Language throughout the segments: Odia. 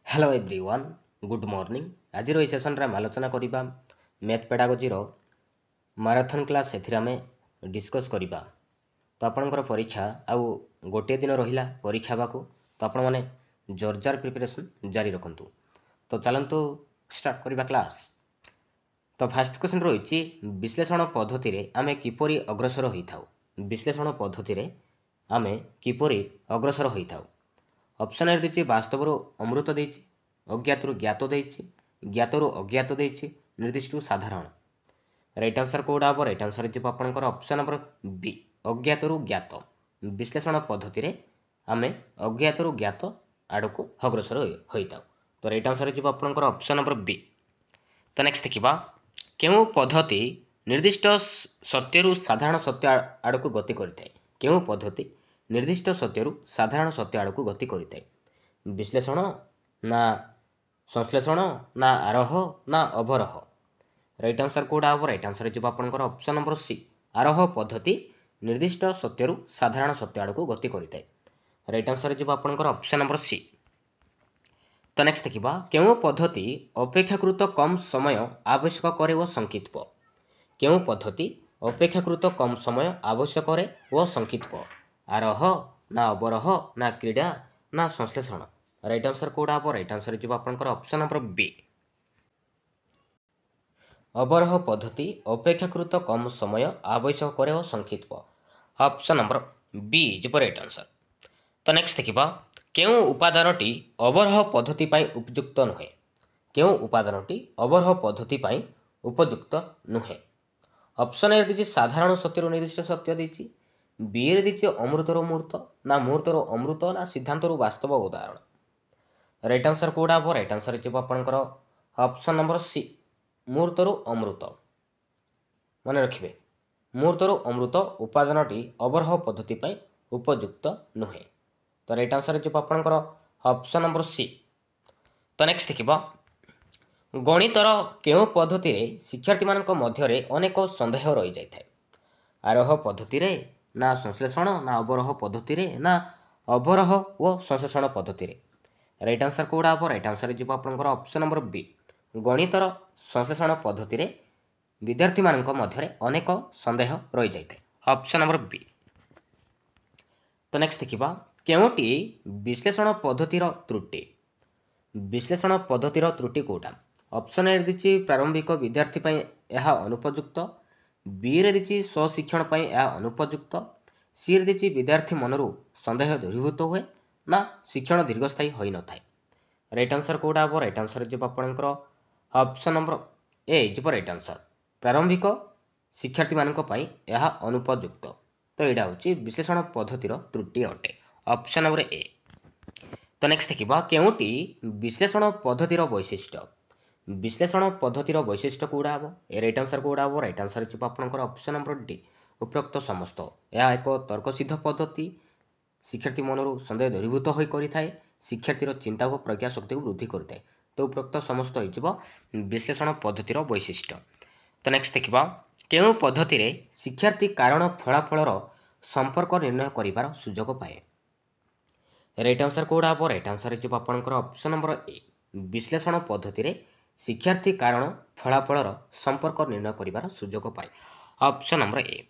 हेलो एवरीवन गुड मॉर्निंग आज ये सेसन आम आलोचना करवा मैथ पेडागोजी माराथन क्लास से डिस्कस करवा। तो आपणकर परीक्षा आउ गोटे दिन रहा परीक्षा होगा तो आपण मैंने जोरजार प्रिपरेशन जारी रखु। तो चलतु स्टार्ट करवा क्लास। तो फास्ट क्वेश्चन रही विश्लेषण पद्धति रे आमे किपरि अग्रसर होता। विश्लेषण पद्धति रे आमे किपरि अग्रसर होता। ऑप्शन ए देछि वास्तव अमृत देछि, अज्ञात ज्ञात देछि, ज्ञात अज्ञात देछि, निर्दिष्ट साधारण। राइट आंसर कोडा हम राइट आंसर हो आपंकर ऑप्शन नंबर बी अज्ञात ज्ञात। विश्लेषण पद्धति रे आमे अज्ञात ज्ञात आड़ को अग्रसर होता। तो राइट आंसर हो आपंकर ऑप्शन नंबर बी। तो नेक्स्ट देखा केउं पद्धति निर्दिष्ट सत्यरु साधारण सत्य आड़ को गति करिथाय। केउं पद्धति निर्दिष्ट सत्यरु साधारण सत्य आड़ को गति करिथाय। विश्लेषण ना संश्लेषण ना आरोह ना अवरोह। राइट आंसर कोडा हम राइट आंसर हो आपंकर ऑप्शन नंबर सी आरोह पद्धति निर्दिष्ट सत्यरु साधारण सत्य आड़ को गति करिथाय। राइट आंसर हो आपंकर ऑप्शन नंबर सी। तो नेक्स्ट देखा केउं पद्धति अपेक्षाकृत कम समय आवश्यक करे व संकित्व। केउं पद्धति अपेक्षाकृत कम समय आवश्यक करे व संकित्व। आरोह ना अवरोह ना क्रीड़ा ना संश्लेषण। राइट आंसर कोडा हम राइट आंसर हो आपंकर ऑप्शन नंबर बी अवरोह पद्धति अपेक्षाकृत कम समय आवश्यक करे व संकित्व। Option number B is right answer. तो नेक्स्ट देखा केउं उपादानटी अवरोह पद्धति पाई उपयुक्त नुहे। केउं उपादानटी अवरोह पद्धति पाई उपयुक्त नुहे। ऑप्शन ए देछि साधारण सत्यरु निर्दिष्ट सत्य देछि, बी रे देछि अमृतर मूर्त ना मूर्तर अमृत ना सिद्धांतर वास्तव उदाहरण। राइट आंसर कोडा हम राइट आंसर हो आपंकर ऑप्शन नंबर सी मूर्तर अमृत। मन रखिए मूर्तर अमृत उपादानटी अवरोह पद्धति पाई उपयुक्त नुहे। तो राइट आंसर हो आपंकर ऑप्शन नंबर सी। तो नेक्स्ट देखा गणितर केउं पद्धति रे शिक्षार्थी मानक मध्यरे अनेक संदेह रही जाए। आरोह पद्धति रे ना संश्लेषण ना अवरोह पद्धति रे ना अवरोह व संश्लेषण पद्धति रे। राइट आंसर कोडा हम राइट आंसर हो आपंकर ऑप्शन नंबर बी गणितर संश्लेषण पद्धति रे विद्यार्थी मानक मध्यरे अनेक संदेह रही जाए। Option number B. तो नेक्स्ट देखा केउंटी विश्लेषण पद्धतिर त्रुटि। विश्लेषण पद्धतिर त्रुटि कोटा। ऑप्शन ए देछि प्रारंभिक विद्यार्थी पई यह अनुपयुक्त, बी रे देछि स्वशिक्षण पई यह अनुपयुक्त, सी रे देछि विद्यार्थी मनरु संदेह दूरीभूत हुए ना शिक्षण दीर्घस्थायी होई न थाए। राइट आंसर कोडा हम राइट आंसर हो आपंकर option number A is right answer प्रारंभिक शिक्षार्थी मानक पई यह अनुपयुक्त। तो यहाँ हूँ विश्लेषण पद्धतिर त्रुटि अटे ऑप्शन नंबर ए। तो नेक्स्ट देखा केउंटी विश्लेषण पद्धतिर वैशिष्ट्य। विश्लेषण पद्धतिर वैशिष्ट्य कौड़ा हम ए राइट आंसर कौड़ा हम राइट आंसर हो आपंकर ऑप्शन नंबर डी उपरोक्त समस्त। यह एक तर्कसिद्ध पद्धति शिक्षार्थी मनरु संदेह दूरीभूत होई करिथाए, शिक्षार्थीर चिंता व प्रज्ञा शक्ति को वृद्धि करिथाए। तो उपरोक्त समस्त हो विश्लेषण पद्धतिर वैशिष्ट्य। तो नेक्स्ट देखा केउं पद्धति रे शिक्षार्थी कारण फलाफलर संपर्क निर्णय करिवार सुजोग पाए। राइट आंसर कौड़ा हम राइट आंसर हो आपंकर ऑप्शन नंबर ए विश्लेषण पद्धति रे शिक्षार्थी कारण फलाफलर संपर्क निर्णय करिवार सुजोग पाए। Option number A.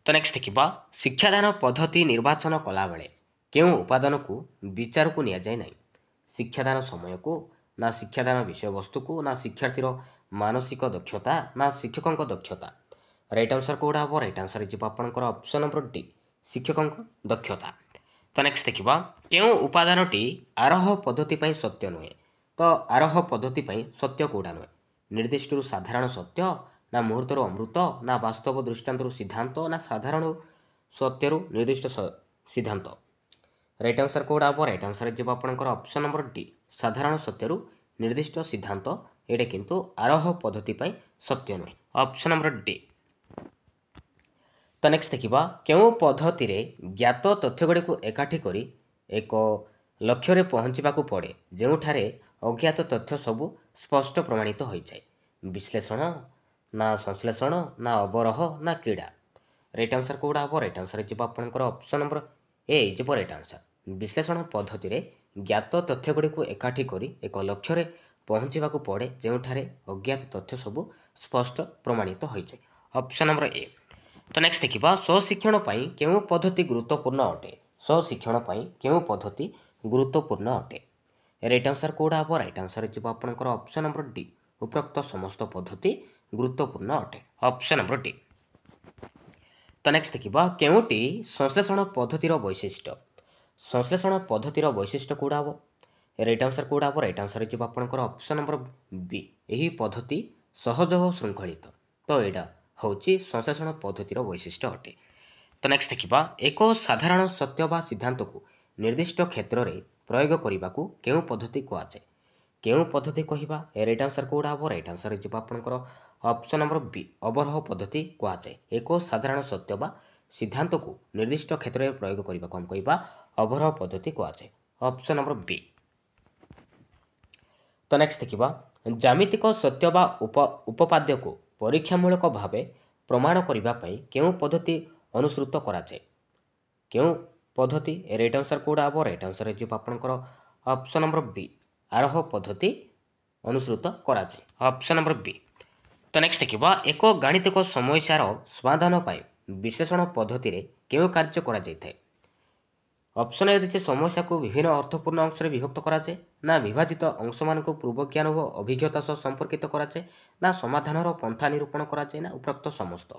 तो नेक्स्ट देखा शिक्षादान पद्धति निर्वाचन कला बेले केउं उपादान को विचार को निया जाए नहीं। शिक्षादान समय को ना शिक्षादान विषय वस्तु को ना शिक्षार्थीर मानसिक दक्षता ना शिक्षकों दक्षता। राइट आंसर कौड़ा हम राइट आंसर हो आपंकर ऑप्शन नंबर डी शिक्षकों दक्षता। तो नेक्स्ट देखा केउं उपादानटी आरोह पद्धति पाई सत्य नुहे। तो आरोह पद्धति पाई सत्य कौड़ा नुहे निर्दिष्ट साधारण सत्य ना मुहूर्तर अमृत ना वास्तव दृष्टांतर सिद्धांत ना साधारण सत्यरु निर्दिष्ट सिद्धांत। राइट आंसर कौड़ा हम राइट आंसर हो आपंकर ऑप्शन नंबर डी साधारण सत्यरु निर्दिष्ट सिद्धांत। एटे किंतु आरोह पद्धति पाई सत्य नुहे ऑप्शन नंबर डी। तो नेक्स्ट देखा केउं पद्धति रे ज्ञात तथ्य गुड़ी को एकाठी करी एक लक्ष्य रे पहुँचवाक पड़े जोठारे अज्ञात तथ्य सबू स्पष्ट प्रमाणित हो जाए। विश्लेषण ना संश्लेषण ना अवरोह ना क्रीड़ा। राइट आंसर कौड़ा हम राइट आंसर हो आपंकर option number A is right answer विश्लेषण पद्धति रे ज्ञात तथ्यଗୁଡ଼ିକୁ ଏକାଠି କରି ଏକ ଲକ୍ଷ୍ୟରେ ପହଞ୍ଚିବାକୁ ପଡ଼େ ଯେଉଁଠାରେ ଅଜ୍ଞାତ ତଥ୍ୟ ସବୁ ସ୍ପଷ୍ଟ ପ୍ରମାଣିତ ହୋଇଯାଏ। Option number A. ତ ନେକ୍ସଟ ଦେଖିବା ସ୍ୱଶିକ୍ଷଣ ପାଇଁ କେଉଁ ପଦ୍ଧତି ଗୁରୁତ୍ୱପୂର୍ଣ୍ଣ ଅଟେ? ସ୍ୱଶିକ୍ଷଣ ପାଇଁ କେଉଁ ପଦ୍ଧତି ଗୁରୁତ୍ୱପୂର୍ଣ୍ଣ ଅଟେ? ରାଇଟ୍ ଆନ୍ସର୍ କେଉଁଟା ହେବ? ରାଇଟ୍ ଆନ୍ସର୍ ଯିବ ଆପଣଙ୍କର ଅପସନ୍ ନମ୍ବର ଡି। ଉପରୋକ୍ତ ସମସ୍ତ ପଦ୍ଧତି ଗୁରୁତ୍ୱପୂର୍ଣ୍ଣ ଅଟେ। Option number D. ତ ନେକ୍ସଟ ଦେଖିବା କେଉଁଟି ସଂଶ୍ଳେଷଣ ପଦ୍ଧତିର ବୈଶିଷ୍ଟ୍ୟ? ସଂଶ୍ଳେଷଣ ପଦ୍ଧତିର ବୈଶିଷ୍ଟ୍ୟ କେଉଁଟା ହେବ? ରାଇଟ୍ ଆନ୍ସର୍ କେଉଁଟା ହେବ? ରାଇଟ୍ ଆନ୍ସର୍ ଯିବ ଆପଣଙ୍କର ଅପସନ୍ ନମ୍ବର ବି। ଏହି ପଦ୍ଧତି ସହଜ ଓ ଶୃଙ୍ଖଳିତ। ତ ଏଇଟା ହେଉଛି ସଂଶ୍ଳେଷଣ ପଦ୍ଧତିର ବୈଶିଷ୍ଟ୍ୟ ଅଟେ। ତ ନେକ୍ସଟ ଦେଖିବା ଏକ ସାଧାରଣ ସତ୍ୟ ବା ସିଦ୍ଧାନ୍ତକୁ ନିର୍ଦ୍ଦିଷ୍ଟ କ୍ଷେତ୍ରରେ ପ୍ରୟୋଗ କରିବାକୁ କେଉଁ ପଦ୍ଧତି କୁହାଯାଏ? କେଉଁ ପଦ୍ଧତି କହିବା? ରାଇଟ୍ ଆନ୍ସର୍ କେଉଁଟା ହେବ? ରାଇଟ୍ ଆନ୍ସର୍ ଯିବ ଆପଣଙ୍କର ଅପସନ୍ ନମ୍ବର ବି। ଅବରୋହ ପଦ୍ଧତି କୁହାଯାଏ। ଏକ ସାଧାରଣ ସତ୍ୟ ବା ସିଦ୍ଧାନ୍ତକୁ ନିର୍ଦ୍ଦିଷ୍ଟ କ୍ଷେତ୍ରରେ ପ୍ରୟୋଗ କରିବାକୁ ଆମେ କହିବା ଅବରୋହ ପଦ୍ଧତି କୁହାଯାଏ। ଅପସନ୍ ନମ୍ବର ବି। ତ ନେକ୍ସଟ ଦେଖିବା ଜ୍ୟାମିତିକ ସତ୍ୟ ବା ଉପପାଦ୍ୟକୁ ପରୀକ୍ଷାମୂଳକ ଭାବେ ପ୍ରମାଣ କରିବା ପାଇଁ କେଉଁ ପଦ୍ଧତି ଅନୁସୃତ କରାଯାଏ? କେଉଁ ପଦ୍ଧତି? ରାଇଟ୍ ଆନ୍ସର୍ କେଉଁଟା ହେବ? ରାଇଟ୍ ଆନ୍ସର୍ ଯିବ ଆପଣଙ୍କର ଅପସନ୍ ନମ୍ବର ବି। ଆରୋହ ପଦ୍ଧତି ଅନୁସୃତ କରାଯାଏ। ଅପସନ୍ ନମ୍ବର ବି। ତ ନେକ୍ସଟ ଦେଖିବା ଏକ ଗାଣିତିକ ସମସ୍ୟାର ସମାଧାନ ପାଇଁ ବିଶ୍ଳେଷଣ ପଦ୍ଧତିରେ କେଉଁ କାର୍ଯ୍ୟ କରାଯାଇଥାଏ? ଅପସନ୍ ଏ ଦେଇଛି ସମସ୍ୟାକୁ ବିଭିନ୍ନ ଅର୍ଥପୂର୍ଣ୍ଣ ଅଂଶରେ ବିଭକ୍ତ କରାଯାଏ, ନା ବିଭାଜିତ ଅଂଶମାନଙ୍କୁ ପୂର୍ବ ଜ୍ଞାନ ଓ ଅଭିଜ୍ଞତା ସହ ସମ୍ପର୍କିତ କରାଯାଏ, ନା ସମାଧାନର ପନ୍ଥା ନିରୂପଣ କରାଯାଏ, ନା ଉପରୋକ୍ତ ସମସ୍ତ।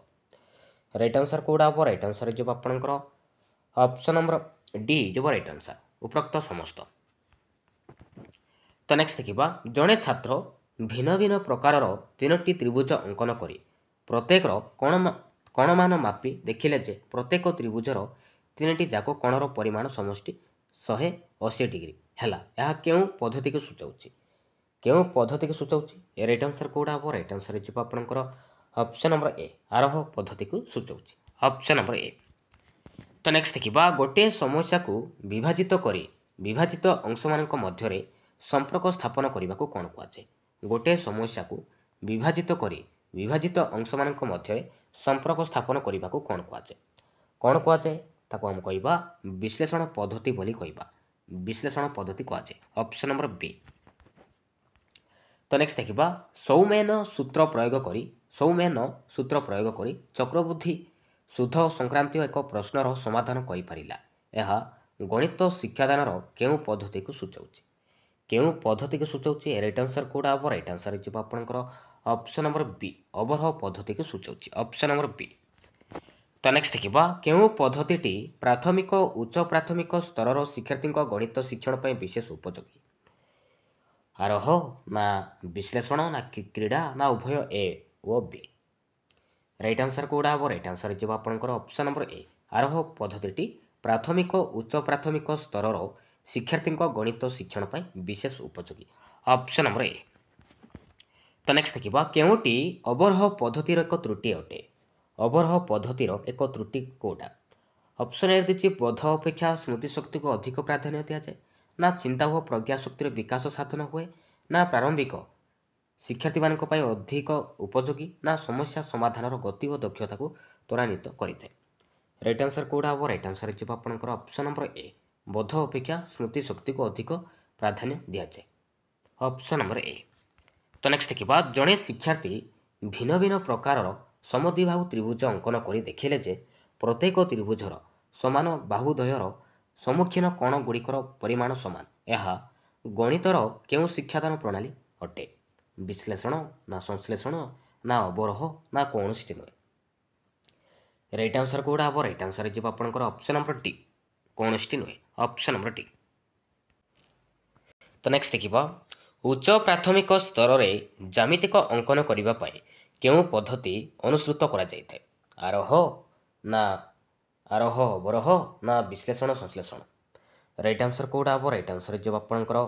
ରାଇଟ୍ ଆନ୍ସର୍ କେଉଁଟା ହେବ? ରାଇଟ୍ ଆନ୍ସର୍ ଯିବ ଆପଣଙ୍କର ଅପସନ୍ ନମ୍ବର ଡି ଯିବ ରାଇଟ୍ ଆନ୍ସର୍ ଉପରୋକ୍ତ ସମସ୍ତ। ତ ନେକ୍ସଟ ଦେଖିବା ଜଣେ ଛାତ୍ର ଭିନ୍ନ ଭିନ୍ନ ପ୍ରକାରର ତିନୋଟି ତ୍ରିଭୁଜ ଅଙ୍କନ କରି ପ୍ରତ୍ୟେକର କୋଣମାନ ମାପି ଦେଖିଲେ ଯେ ପ୍ରତ୍ୟେକ ତ୍ରିଭୁଜର ତିନିଟି ଯାକ କୋଣର ପରିମାଣ ସମଷ୍ଟି 180 ଡିଗ୍ରୀ ହେଲା। ଏହା କେଉଁ ପଦ୍ଧତିକୁ ସୂଚାଉଛି? କେଉଁ ପଦ୍ଧତିକୁ ସୂଚାଉଛି? ରାଇଟ୍ ଆନ୍ସର୍ କେଉଁଟା ହେବ? ରାଇଟ୍ ଆନ୍ସର୍ ଯିବ ଆପଣଙ୍କର ଅପସନ୍ ନମ୍ବର ଏ। ଆରୋହ ପଦ୍ଧତିକୁ ସୂଚାଉଛି। Option number A. ତ ନେକ୍ସଟ ଦେଖିବା ଗୋଟିଏ ସମସ୍ୟାକୁ ବିଭାଜିତ କରି ବିଭାଜିତ ଅଂଶମାନଙ୍କ ମଧ୍ୟରେ ସମ୍ପର୍କ ସ୍ଥାପନ କରିବାକୁ କ'ଣ କୁହାଯାଏ? ଗୋଟିଏ ସମସ୍ୟାକୁ ବିଭାଜିତ କରି ବିଭାଜିତ ଅଂଶମାନଙ୍କ ମଧ୍ୟରେ ସମ୍ପର୍କ ସ୍ଥାପନ କରିବାକୁ କ'ଣ କୁହାଯାଏ? କ'ଣ କୁହାଯାଏ? ତାକୁ ଆମେ କହିବା ବିଶ୍ଳେଷଣ ପଦ୍ଧତି ବୋଲି କହିବା। ବିଶ୍ଳେଷଣ ପଦ୍ଧତି କୁହାଯାଏ। ଅପସନ୍ ନମ୍ବର ବି। ତ ନେକ୍ସଟ ଦେଖିବା ସୌମେନ ସୂତ୍ର ପ୍ରୟୋଗ କରି ଚକ୍ରବୃଦ୍ଧି ସୁଧ ସଂକ୍ରାନ୍ତୀୟ ଏକ ପ୍ରଶ୍ନର ସମାଧାନ କରିପାରିଲା। ଏହା ଗଣିତ ଶିକ୍ଷାଦାନର କେଉଁ ପଦ୍ଧତିକୁ ସୂଚାଉଛି? କେଉଁ ପଦ୍ଧତିକୁ ସୂଚାଉଛି? ରାଇଟ୍ ଆନ୍ସର୍ କେଉଁଟା ହେବ? ରାଇଟ୍ ଆନ୍ସର୍ ଯିବ ଆପଣଙ୍କର ଅପସନ୍ ନମ୍ବର ବି। ଅବରୋହ ପଦ୍ଧତିକୁ ସୂଚାଉଛି। ଅପସନ୍ ନମ୍ବର ବି। ତ ନେକ୍ସଟ ଦେଖିବା କେଉଁ ପଦ୍ଧତିଟି ପ୍ରାଥମିକ ଓ ଉଚ୍ଚ ପ୍ରାଥମିକ ସ୍ତରର ଶିକ୍ଷାର୍ଥୀଙ୍କ ଗଣିତ ଶିକ୍ଷଣ ପାଇଁ ବିଶେଷ ଉପଯୋଗୀ? ଆରୋହ ନା ବିଶ୍ଳେଷଣ ନା କ୍ରୀଡ଼ା ନା ଉଭୟ ଏ ଓ ବି? ରାଇଟ୍ ଆନ୍ସର୍ କେଉଁଟା ହେବ? ରାଇଟ୍ ଆନ୍ସର୍ ଯିବ ଆପଣଙ୍କର ଅପସନ୍ ନମ୍ବର ଏ। ଆରୋହ ପଦ୍ଧତିଟି ପ୍ରାଥମିକ ଓ ଉଚ୍ଚ ପ୍ରାଥମିକ ସ୍ତରର ଶିକ୍ଷାର୍ଥୀଙ୍କ ଗଣିତ ଶିକ୍ଷଣ ପାଇଁ ବିଶେଷ ଉପଯୋଗୀ। Option number A. ତ ନେକ୍ସଟ ଦେଖିବା କେଉଁଟି ଅବରୋହ ପଦ୍ଧତିର ଏକ ତ୍ରୁଟି ଅଟେ? ଅବରୋହ ପଦ୍ଧତିର ଏକ ତ୍ରୁଟି କେଉଁଟା? ଅପସନ୍ ଏ ଦେଇଛି ବୋଧ ଅପେକ୍ଷା ସ୍ମୃତି ଶକ୍ତିକୁ ଅଧିକ ପ୍ରାଧାନ୍ୟ ଦିଆଯାଏ, ନା ଚିନ୍ତା ଓ ପ୍ରଜ୍ଞା ଶକ୍ତିର ବିକାଶ ସାଧନ ହୁଏ, ନା ପ୍ରାରମ୍ଭିକ ଶିକ୍ଷାର୍ଥୀମାନଙ୍କ ପାଇଁ ଅଧିକ ଉପଯୋଗୀ, ନା ସମସ୍ୟା ସମାଧାନର ଗତି ଓ ଦକ୍ଷତାକୁ ତ୍ୱରାନ୍ୱିତ କରିଥାଏ। ରାଇଟ୍ ଆନ୍ସର୍ କେଉଁଟା ହେବ? ରାଇଟ୍ ଆନ୍ସର୍ ଯିବ ଆପଣଙ୍କର ଅପସନ୍ ନମ୍ବର ଏ। ବୋଧ ଅପେକ୍ଷା ସ୍ମୃତି ଶକ୍ତିକୁ ଅଧିକ ପ୍ରାଧାନ୍ୟ ଦିଆଯାଏ। Option number A. ତ ନେକ୍ସଟ ଦେଖିବା ଜଣେ ଶିକ୍ଷାର୍ଥୀ ଭିନ୍ନ ଭିନ୍ନ ପ୍ରକାରର ସମଦ୍ୱିବାହୁ ତ୍ରିଭୁଜ ଅଙ୍କନ କରି ଦେଖିଲେ ଯେ ପ୍ରତ୍ୟେକ ତ୍ରିଭୁଜର ସମାନ ବାହୁଦ୍ୱୟର ସମ୍ମୁଖୀନ କୋଣଗୁଡ଼ିକର ପରିମାଣ ସମାନ। ଏହା ଗଣିତର କେଉଁ ଶିକ୍ଷାଦାନ ପ୍ରଣାଳୀ ଅଟେ? ବିଶ୍ଳେଷଣ ନା ସଂଶ୍ଳେଷଣ ନା ଅବରୋହ ନା କୌଣସିଟି ନୁହେଁ? ରାଇଟ୍ ଆନ୍ସର୍ କେଉଁଟା ହେବ? ରାଇଟ୍ ଆନ୍ସର୍ ଯିବ ଆପଣଙ୍କର ଅପସନ୍ ନମ୍ବର ଡି। କୌଣସିଟି ନୁହେଁ। Option number D. ତ ନେକ୍ସଟ ଦେଖିବା ଉଚ୍ଚ ପ୍ରାଥମିକ ସ୍ତରରେ ଜ୍ୟାମିତିକ ଅଙ୍କନ କରିବା ପାଇଁ କେଉଁ ପଦ୍ଧତି ଅନୁସୃତ କରାଯାଇଥାଏ? ଆରୋହ ଅବରୋହ ନା ବିଶ୍ଳେଷଣ ସଂଶ୍ଳେଷଣ? ରାଇଟ୍ ଆନ୍ସର୍ କେଉଁଟା ହେବ? ରାଇଟ୍ ଆନ୍ସର୍ ଯିବ ଆପଣଙ୍କର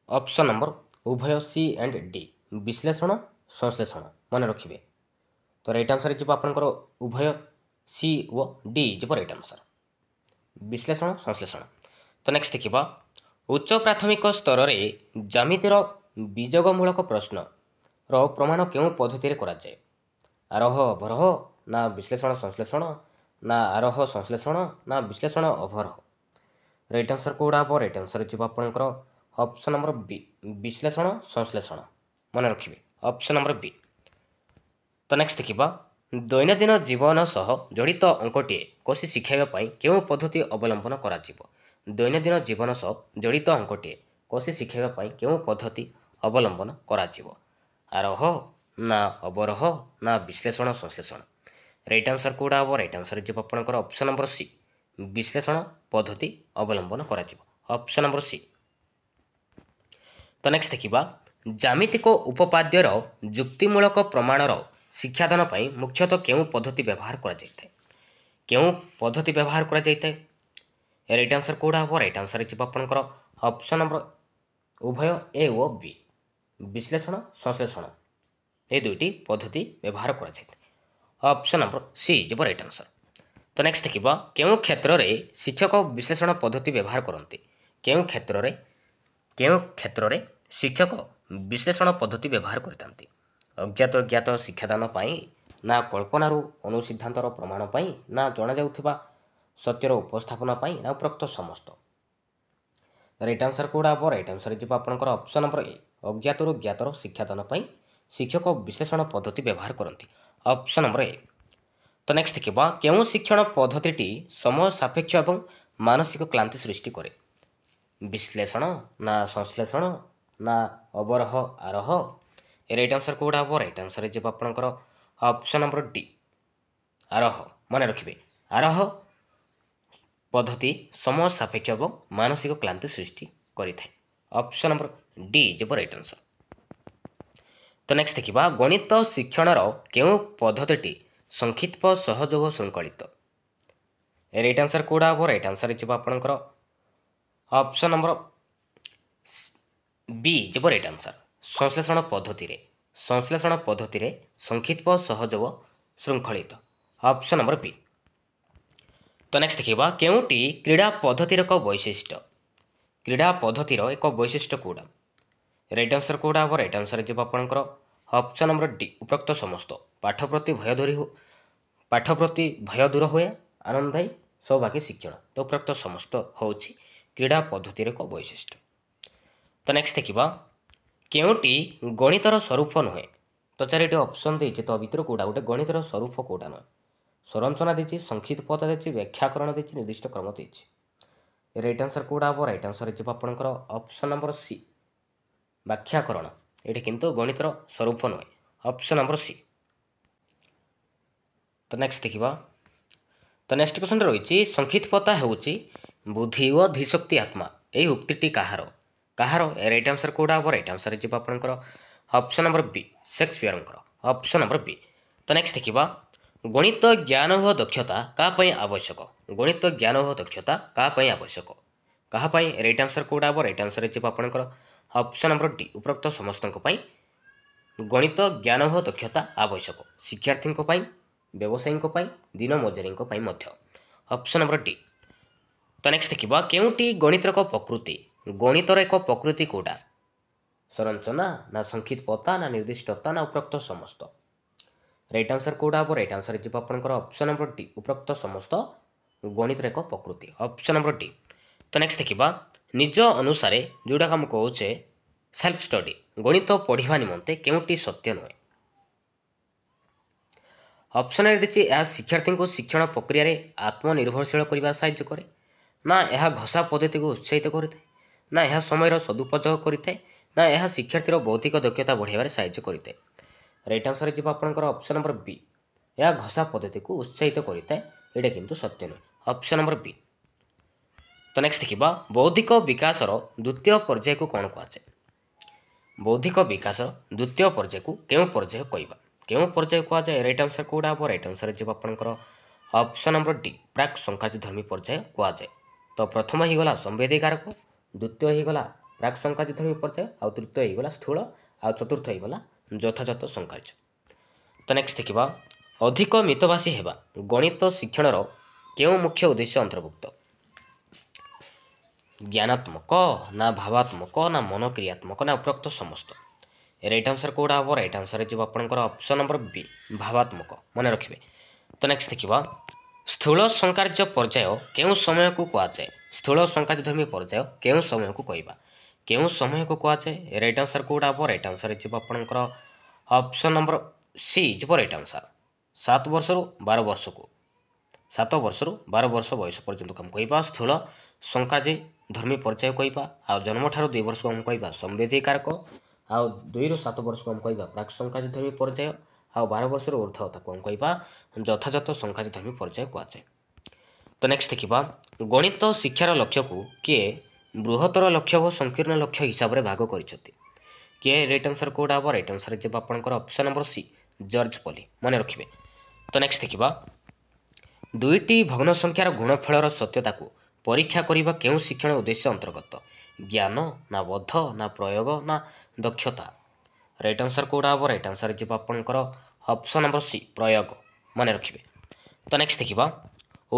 ଅପସନ୍ ନମ୍ବର ଉଭୟ ସି ଆଣ୍ଡ ଡି। ବିଶ୍ଳେଷଣ ସଂଶ୍ଳେଷଣ ମନେ ରଖିବେ। ତ ରାଇଟ୍ ଆନ୍ସର୍ ଯିବ ଆପଣଙ୍କର ଉଭୟ ସି ଓ ଡି ଯିବ ରାଇଟ୍ ଆନ୍ସର୍। ବିଶ୍ଳେଷଣ ସଂଶ୍ଳେଷଣ। ତ ନେକ୍ସଟ ଦେଖିବା ଉଚ୍ଚ ପ୍ରାଥମିକ ସ୍ତରରେ ଜ୍ୟାମିତିର ବିଯୋଗମୂଳକ ପ୍ରଶ୍ନର ପ୍ରମାଣ କେଉଁ ପଦ୍ଧତିରେ କରାଯାଏ? ଆରୋହ ଅବରୋହ ନା ବିଶ୍ଳେଷଣ ସଂଶ୍ଳେଷଣ ନା ଆରୋହ ସଂଶ୍ଳେଷଣ ନା ବିଶ୍ଳେଷଣ ଅବରୋହ। ରାଇଟ୍ ଆନ୍ସର୍ କେଉଁଟା ହେବ? ରାଇଟ୍ ଆନ୍ସର୍ ଯିବ ଆପଣଙ୍କର ଅପସନ୍ ନମ୍ବର ବି ବିଶ୍ଳେଷଣ ସଂଶ୍ଳେଷଣ। ମନେ ରଖିବେ ଅପସନ୍ ନମ୍ବର ବି। ତ ନେକ୍ସଟ ଦେଖିବା ଦୈନନ୍ଦିନ ଜୀବନ ସହ ଜଡ଼ିତ ଅଙ୍କଟିଏ କୋଷି ଶିଖାଇବା ପାଇଁ କେଉଁ ପଦ୍ଧତି ଅବଲମ୍ବନ କରାଯିବ? ଦୈନନ୍ଦିନ ଜୀବନ ସହ ଜଡ଼ିତ ଅଙ୍କଟିଏ କୋଷି ଶିଖାଇବା ପାଇଁ କେଉଁ ପଦ୍ଧତି ଅବଲମ୍ବନ କରାଯିବ? ଆରୋହ ନା ଅବରୋହ ନା ବିଶ୍ଳେଷଣ ସଂଶ୍ଳେଷଣ। ରାଇଟ୍ ଆନ୍ସର୍ କେଉଁଟା ହେବ? ରାଇଟ୍ ଆନ୍ସର୍ ଯିବ ଆପଣଙ୍କର ଅପସନ୍ ନମ୍ବର ସି ବିଶ୍ଳେଷଣ ପଦ୍ଧତି ଅବଲମ୍ବନ କରାଯିବ। Option number C. ତ ନେକ୍ସଟ ଦେଖିବା ଜ୍ୟାମିତିକ ଉପପାଦ୍ୟର ଯୁକ୍ତିମୂଳକ ପ୍ରମାଣର ଶିକ୍ଷାଦାନ ପାଇଁ ମୁଖ୍ୟତଃ କେଉଁ ପଦ୍ଧତି ବ୍ୟବହାର କରାଯାଇଥାଏ? କେଉଁ ପଦ୍ଧତି ବ୍ୟବହାର କରାଯାଇଥାଏ? ରାଇଟ୍ ଆନ୍ସର୍ କେଉଁଟା ହେବ? ରାଇଟ୍ ଆନ୍ସର୍ ଯିବ ଆପଣଙ୍କର ଅପସନ୍ ନମ୍ବର ଉଭୟ ଏ ଓ ବି ବିଶ୍ଳେଷଣ ସଂଶ୍ଳେଷଣ এই দুইটি পদ্ধতি ব্যবহার করা যায়। অপশন নম্বর সি যাব রাইট আনসর। তো নেক্সট দেখিবা কেউ ক্ষেত্রে শিক্ষক বিশ্লেষণ পদ্ধতি ব্যবহার করতে? কেউ ক্ষেত্রে শিক্ষক বিশ্লেষণ পদ্ধতি ব্যবহার করে থাকে? অজ্ঞাত জ্ঞাত শিক্ষাদান পাই না কল্পনার অনুসিদ্ধান্তর প্রমাণ পাই না জনা যাউথিবা সত্যর উপস্থাপনা পাই না উপরোক্ত সমস্ত। রাইট আনসর কোডা হব? রাইট আনসর যাব আপনার অপশন নম্বর এ অজ্ঞাতর জ্ঞাতর শিক্ষাদান পাই শিক্ষক বিশ্লেষণ পদ্ধতি ব্যবহার করতে। অপশন নম্বর এ। তো নেক্সট দেখিবা কেউ শিক্ষণ পদ্ধতিটি সময় সাপেক্ষ এবং মানসিক ক্লান্তি সৃষ্টি করে? বিশ্লেষণ না সংশ্লেষণ না অবরোহ আরোহ। রাইট আনসর কোডা হব? রাইট আনসর যাব আপনার অপশন নম্বর ডি আরোহ। মনে রাখবে আরোহ পদ্ধতি সময় সাপেক্ষ এবং মানসিক ক্লান্তি সৃষ্টি করে থাকে। অপশন নম্বর ডি যাব রাইট আনসর। তো নেক্সট দেখিবা গণিত শিক্ষণর কেউ পদ্ধতিটি সংক্ষিপ্ত সহযোগ শৃঙ্খলিত? রাইট আনসর কোডা হব? রাইট আনসর যাব আপনার অপশন নম্বর বি যাব রাইট আনসর সংশ্লেষণ পদ্ধতিরে সংক্ষিপ্ত সহযোগ শৃঙ্খলিত। Option number B. তো নেক্সট দেখিবা কেউটি ক্রীড়া পদ্ধতির এক বৈশিষ্ট্য? ক্রীড়া পদ্ধতির এক বৈশিষ্ট্য কোডা? রাইট আনসর কোডা হব? রাইট আনসর যাব আপনার অপশন নম্বর ডি উপরোক্ত সমস্ত। পাঠ প্রতি ভয় দূর হুয়ে আনন্দায়ী সৌভাগ্য শিক্ষণ। তো উপরোক্ত সমস্ত হচ্ছে ক্রীড়া পদ্ধতির এক বৈশিষ্ট্য। তো নেক্সট দেখিবা কেউটি গণিতর স্বরূপ নুহে? তো চারিটি অপশন দিয়েছে তো ভিতর কোডা গোটে গণিতর স্বরূপ কোডা নয়? সংরচনা দিয়েছি, সংক্ষিপ্ততা দিয়েছি, ব্যাখ্যাকরণ দিয়েছি, নির্দিষ্ট ক্রম দিয়েছি। রাইট আনসর কোডা হব? রাইট আনসর যাব আপনার অপশন নম্বর সি ব্যাখ্যাকরণ। এটি কিন্তু গণিতর স্বরূপ নয়। Option number C. তো নেক্সট দেখিবা তো নেক্সট কোশ্চন রয়েছে সংক্ষিপ্ততা ହେଉଛି ବୁଦ୍ଧି ଓ ଧୀଶକ୍ତି ଆତ୍ମା। এই ଉକ୍ତିଟି କାହାର? ରାଇଟ୍ ଆନ୍ସର କେଉଁଟା ହେବ? ରାଇଟ୍ ଆନ୍ସର ଯିବ ଆପଣଙ୍କର ଅପସନ୍ ନମ୍ବର ବି ସେକ୍ସପିୟରଙ୍କର। ଅପସନ୍ ନମ୍ବର ବି। ତ ନେକ୍ସଟ ଦେଖିବା ଗଣିତ ଜ୍ଞାନ ଓ ଦକ୍ଷତା କାହା ପାଇଁ ଆବଶ୍ୟକ? ଗଣିତ ଜ୍ଞାନ ଓ ଦକ୍ଷତା କାହା ପାଇଁ ଆବଶ୍ୟକ? କାହା ପାଇଁ? ରାଇଟ୍ ଆନ୍ସର କେଉଁଟା ହେବ? ରାଇଟ୍ ଆନ୍ସର ଯିବ ଆପଣଙ୍କର ଅପସନ୍ ନମ୍ବର ଡି ଉପରୋକ୍ତ ସମସ୍ତଙ୍କ ପାଇଁ ଗଣିତ ଜ୍ଞାନ ଓ ଦକ୍ଷତା ଆବଶ୍ୟକ। ଶିକ୍ଷାର୍ଥୀଙ୍କ ପାଇଁ, ବ୍ୟବସାୟୀଙ୍କ ପାଇଁ, ଦିନ ମଜୁରୀଙ୍କ ପାଇଁ ମଧ୍ୟ। Option number D. ତ ନେକ୍ସଟ ଦେଖିବା କେଉଁଟି ଗଣିତର ଏକ ପ୍ରକୃତି? ଗଣିତର ଏକ ପ୍ରକୃତି କେଉଁଟା? ସଂରଚନା ନା ସଂକ୍ଷିପ୍ତତା ନା ନିର୍ଦ୍ଦିଷ୍ଟତା ନା ଉପରୋକ୍ତ ସମସ୍ତ? ରାଇଟ୍ ଆନ୍ସର କେଉଁଟା ହେବ? ରାଇଟ୍ ଆନ୍ସର ଯିବ ଆପଣଙ୍କର ଅପସନ୍ ନମ୍ବର ଡି ଉପରୋକ୍ତ ସମସ୍ତ ଗଣିତର ଏକ ପ୍ରକୃତି। Option number D. ତ ନେକ୍ସଟ ଦେଖିବା ନିଜ ଅନୁସାରେ ଯେଉଁଟାକୁ ଆମେ କହୁଛେ ସେଲ୍ଫ ଷ୍ଟଡି ଗଣିତ ପଢ଼ିବା ନିମନ୍ତେ କେଉଁଟି ସତ୍ୟ ନୁହେଁ? ଅପସନ୍ ଏ ଦେଇଛି ଏହା ଶିକ୍ଷାର୍ଥୀଙ୍କୁ ଶିକ୍ଷଣ ପ୍ରକ୍ରିୟାରେ ଆତ୍ମନିର୍ଭରଶୀଳ କରିବା ସାହାଯ୍ୟ କରେ, ନା ଏହା ଘୋଷା ପଦ୍ଧତିକୁ ଉତ୍ସାହିତ କରିଥାଏ, ନା ଏହା ସମୟର ସଦୁପଯୋଗ କରିଥାଏ, ନା ଏହା ଶିକ୍ଷାର୍ଥୀର ବୌଦ୍ଧିକ ଦକ୍ଷତା ବଢ଼ାଇବାରେ ସାହାଯ୍ୟ କରିଥାଏ। ରାଇଟ୍ ଆନ୍ସର ଯିବ ଆପଣଙ୍କର ଅପସନ୍ ନମ୍ବର ବି ଏହା ଘୋଷା ପଦ୍ଧତିକୁ ଉତ୍ସାହିତ କରିଥାଏ। ଏଇଟା କିନ୍ତୁ ସତ୍ୟ ନୁହେଁ। ଅପସନ୍ ନମ୍ବର ବି। ତ ନେକ୍ସଟ ଦେଖିବା ବୌଦ୍ଧିକ ବିକାଶର ଦ୍ୱିତୀୟ ପର୍ଯ୍ୟାୟକୁ କ'ଣ କୁହାଯାଏ? ବୌଦ୍ଧିକ ବିକାଶର ଦ୍ୱିତୀୟ ପର୍ଯ୍ୟାୟକୁ କେଉଁ ପର୍ଯ୍ୟାୟ କହିବା? କେଉଁ ପର୍ଯ୍ୟାୟ କୁହାଯାଏ? ରାଇଟ୍ ଆନ୍ସର କେଉଁଟା ହେବ? ରାଇଟ୍ ଆନ୍ସର ଯିବ ଆପଣଙ୍କର ଅପସନ୍ ନମ୍ବର ଡି ପ୍ରାକ୍ ସଂକାଚିଧର୍ମୀ ପର୍ଯ୍ୟାୟ କୁହାଯାଏ। ତ ପ୍ରଥମ ହେଇଗଲା ସମ୍ବେଦୀକାରକ, ଦ୍ୱିତୀୟ ହେଇଗଲା ପ୍ରାକ୍ ସଂକାଚିଧର୍ମୀ ପର୍ଯ୍ୟାୟ, ଆଉ ତୃତୀୟ ହେଇଗଲା ସ୍ଥୂଳ, ଆଉ ଚତୁର୍ଥ ହେଇଗଲା ଯଥାଯଥ ସଂକାର୍ଯ୍ୟ। ତ ନେକ୍ସଟ ଦେଖିବା ଅଧିକ ମିତଭାଷୀ ହେବା ଗଣିତ ଶିକ୍ଷଣର କେଉଁ ମୁଖ୍ୟ ଉଦ୍ଦେଶ୍ୟ ଅନ୍ତର୍ଭୁକ୍ତ? ଜ୍ଞାନାତ୍ମକ ନା ଭାବାତ୍ମକ ନା ମନକ୍ରିୟାତ୍ମକ ନା ଉପରୋକ୍ତ ସମସ୍ତ? ରାଇଟ୍ ଆନ୍ସର କେଉଁଟା ହେବ? ରାଇଟ୍ ଆନ୍ସର ଯିବ ଆପଣଙ୍କର ଅପସନ୍ ନମ୍ବର ବି ଭାବାତ୍ମକ। ମନେ ରଖିବେ। ତ ନେକ୍ସଟ ଦେଖିବା ସ୍ଥୂଳ ସଂକାର୍ଯ୍ୟ ପର୍ଯ୍ୟାୟ କେଉଁ ସମୟକୁ କୁହାଯାଏ? ସ୍ଥୂଳ ସଂକାର୍ଯ୍ୟଧର୍ମୀ ପର୍ଯ୍ୟାୟ କେଉଁ ସମୟକୁ କହିବା? କେଉଁ ସମୟକୁ କୁହାଯାଏ? ରାଇଟ୍ ଆନ୍ସର୍ କେଉଁଟା ହେବ? ରାଇଟ୍ ଆନ୍ସର୍ ଯିବ ଆପଣଙ୍କର ଅପସନ୍ ନମ୍ବର ସି ଯିବ ରାଇଟ୍ ଆନ୍ସର୍। 7 ବର୍ଷରୁ 12 ବର୍ଷକୁ 7 ବର୍ଷରୁ 12 ବର୍ଷ ବୟସ ପର୍ଯ୍ୟନ୍ତ ଆମେ କହିବା ସ୍ଥୂଳ ସଂକାର୍ଯ୍ୟ ଧର୍ମୀ ପର୍ଯ୍ୟାୟ କହିବା। ଆଉ ଜନ୍ମଠାରୁ 2 ବର୍ଷକୁ ଆମେ କହିବା ସମ୍ବେଦୀକାରକ। ଆଉ 2ରୁ 7 ବର୍ଷକୁ ଆମେ କହିବା ପ୍ରାକ୍ ସଂକାର୍ଯ୍ୟ ଧର୍ମୀ ପର୍ଯ୍ୟାୟ। ଆଉ 12 ବର୍ଷରୁ ଉର୍ଦ୍ଧ୍ୱ ତାକୁ ଆମେ କହିବା ଯଥାଯଥ ସଂକାର୍ଯ୍ୟ ଧର୍ମୀ ପର୍ଯ୍ୟାୟ କୁହାଯାଏ। ତ ନେକ୍ସଟ ଦେଖିବା ଗଣିତ ଶିକ୍ଷାର ଲକ୍ଷ୍ୟକୁ କିଏ ବୃହତ୍ତର ଲକ୍ଷ୍ୟ ଓ ସଂକୀର୍ଣ୍ଣ ଲକ୍ଷ୍ୟ ହିସାବରେ ଭାଗ କରିଛନ୍ତି? କିଏ? ରାଇଟ୍ ଆନ୍ସର୍ କେଉଁଟା ହେବ? ରାଇଟ୍ ଆନ୍ସର୍ ଯିବ ଆପଣଙ୍କର ଅପସନ୍ ନମ୍ବର ସି ଜର୍ଜ ପଲି। ମନେ ରଖିବେ। ତ ନେକ୍ସଟ ଦେଖିବା 2ଟି ଭଗ୍ନ ସଂଖ୍ୟାର ଗୁଣଫଳର ସତ୍ୟତାକୁ ପରୀକ୍ଷା କରିବା କେଉଁ ଶିକ୍ଷଣ ଉଦ୍ଦେଶ୍ୟ ଅନ୍ତର୍ଗତ? ଜ୍ଞାନ ନା ବୋଧ ନା ପ୍ରୟୋଗ ନା ଦକ୍ଷତା? ରାଇଟ୍ ଆନ୍ସର୍ କେଉଁଟା ହେବ? ରାଇଟ୍ ଆନ୍ସର୍ ଯିବ ଆପଣଙ୍କର ଅପସନ୍ ନମ୍ବର ସି ପ୍ରୟୋଗ। ମନେ ରଖିବେ। ତ ନେକ୍ସଟ ଦେଖିବା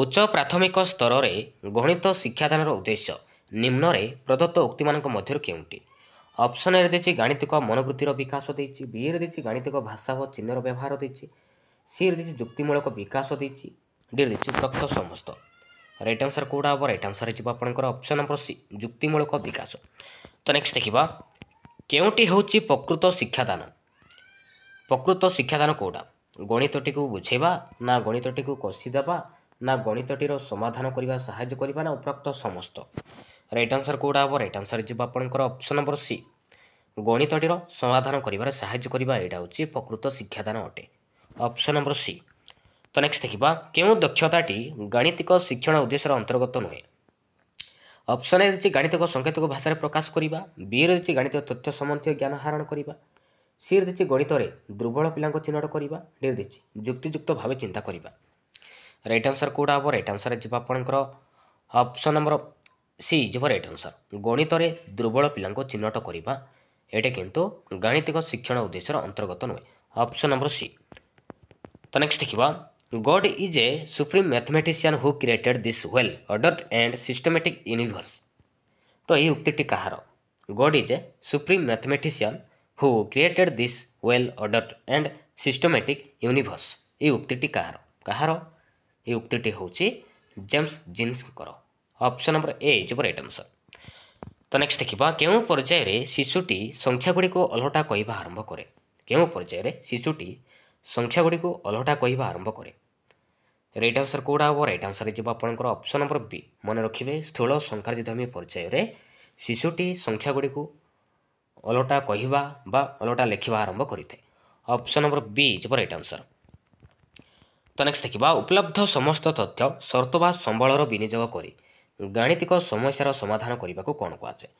ଉଚ୍ଚ ପ୍ରାଥମିକ ସ୍ତରରେ ଗଣିତ ଶିକ୍ଷାଦାନର ଉଦ୍ଦେଶ୍ୟ ନିମ୍ନରେ ପ୍ରଦତ୍ତ ଉକ୍ତିମାନଙ୍କ ମଧ୍ୟରୁ କେଉଁଟି? ଅପସନ୍ ଏରେ ଦେଇଛି ଗାଣିତିକ ମନୋବୃତ୍ତିର ବିକାଶ ଦେଇଛି, ବିରେ ଦେଇଛି ଗାଣିତିକ ଭାଷା ଓ ଚିହ୍ନର ବ୍ୟବହାର ଦେଇଛି, ସିରେ ଦେଇଛି ଯୁକ୍ତିମୂଳକ ବିକାଶ ଦେଇଛି, ଡିରେ ଦେଇଛି ଉପରୋକ୍ତ ସମସ୍ତ। ରାଇଟ୍ ଆନ୍ସର୍ କେଉଁଟା ହେବ? ରାଇଟ୍ ଆନ୍ସର୍ ଯିବ ଆପଣଙ୍କର ଅପସନ୍ ନମ୍ବର ସି ଯୁକ୍ତିମୂଳକ ବିକାଶ। ତ ନେକ୍ସଟ ଦେଖିବା କେଉଁଟି ହେଉଛି ପ୍ରକୃତ ଶିକ୍ଷାଦାନ? ପ୍ରକୃତ ଶିକ୍ଷାଦାନ କେଉଁଟା? ଗଣିତଟିକୁ ବୁଝେଇବା ନା ଗଣିତଟିକୁ କଷିଦେବା ନା ଗଣିତଟିର ସମାଧାନ କରିବା ସାହାଯ୍ୟ କରିବା ନା ଉପରୋକ୍ତ ସମସ୍ତ? ରାଇଟ୍ ଆନ୍ସର୍ କେଉଁଟା ହେବ? ରାଇଟ୍ ଆନ୍ସର୍ ଯିବ ଆପଣଙ୍କର ଅପସନ୍ ନମ୍ବର ସି ଗଣିତଟିର ସମାଧାନ କରିବାରେ ସାହାଯ୍ୟ କରିବା। ଏଇଟା ହେଉଛି ପ୍ରକୃତ ଶିକ୍ଷାଦାନ ଅଟେ। Option number C. ତ ନେକ୍ସଟ ଦେଖିବା କେଉଁ ଦକ୍ଷତାଟି ଗାଣିତିକ ଶିକ୍ଷଣ ଉଦ୍ଦେଶ୍ୟର ଅନ୍ତର୍ଗତ ନୁହେଁ? ଅପସନ୍ ଏ ଦେଇଛି ଗାଣିତିକ ସଂକେତକୁ ଭାଷାରେ ପ୍ରକାଶ କରିବା, ବିରେ ଦେଇଛି ଗାଣିତିକ ତଥ୍ୟ ସମ୍ବନ୍ଧୀୟ ଜ୍ଞାନ ଆହରଣ କରିବା, ସିରେ ଦେଇଛି ଗଣିତରେ ଦୁର୍ବଳ ପିଲାଙ୍କୁ ଚିହ୍ନଟ କରିବା, ଡିରେ ଦେଇଛି ଯୁକ୍ତିଯୁକ୍ତ ଭାବେ ଚିନ୍ତା କରିବା। ରାଇଟ୍ ଆନ୍ସର୍ କେଉଁଟା ହେବ? ରାଇଟ୍ ଆନ୍ସର୍ ଯିବ ଆପଣଙ୍କର ଅପସନ୍ ନମ୍ବର ସି ଯିବ ରାଇଟ୍ ଆନ୍ସର୍ ଗଣିତରେ ଦୁର୍ବଳ ପିଲାଙ୍କୁ ଚିହ୍ନଟ କରିବା। ଏଇଟା କିନ୍ତୁ ଗାଣିତିକ ଶିକ୍ଷଣ ଉଦ୍ଦେଶ୍ୟର ଅନ୍ତର୍ଗତ ନୁହେଁ। Option number C. ତ ନେକ୍ସଟ ଦେଖିବା God is a supreme mathematician who created this well ordered and systematic universe. ତ ଏହି ଉକ୍ତିଟି କାହାର? God is a supreme mathematician who created this well ordered and systematic universe. ଏହି ଉକ୍ତିଟି କାହାର? କାହାର? ଏହି ଉକ୍ତିଟି ହେଉଛି ଜେମ୍ସ ଜିନ୍ସଙ୍କର। ଅପସନ୍ ନମ୍ବର ଏ ଯିବ ରାଇଟ୍ ଆନ୍ସର୍। ତ ନେକ୍ସଟ ଦେଖିବା କେଉଁ ପର୍ଯ୍ୟାୟରେ ଶିଶୁଟି ସଂଖ୍ୟାଗୁଡ଼ିକୁ ଓଲଟା କହିବା ଆରମ୍ଭ କରେ? କେଉଁ ପର୍ଯ୍ୟାୟରେ ଶିଶୁଟି ସଂଖ୍ୟାଗୁଡ଼ିକୁ ଓଲଟା କହିବା ଆରମ୍ଭ କରେ? ରାଇଟ୍ ଆନ୍ସର୍ କେଉଁଟା ହେବ? ରାଇଟ୍ ଆନ୍ସର୍ ଯିବ ଆପଣଙ୍କର ଅପସନ୍ ନମ୍ବର ବି। ମନେ ରଖିବେ ସ୍ଥୂଳ ସଂକାର୍ଯ୍ୟଧର୍ମୀ ପର୍ଯ୍ୟାୟରେ ଶିଶୁଟି ସଂଖ୍ୟାଗୁଡ଼ିକୁ ଓଲଟା କହିବା ବା ଓଲଟା ଲେଖିବା ଆରମ୍ଭ କରିଥାଏ। ଅପସନ୍ ନମ୍ବର ବି ଯିବ ରାଇଟ୍ ଆନ୍ସର୍। ତ ନେକ୍ସଟ ଦେଖିବା ଉପଲବ୍ଧ ସମସ୍ତ ତଥ୍ୟ ସର୍ତ୍ତ ବା ସମ୍ବଳର ବିନିଯୋଗ କରି ଗାଣିତିକ ସମସ୍ୟାର ସମାଧାନ କରିବାକୁ କ'ଣ କୁହାଯାଏ?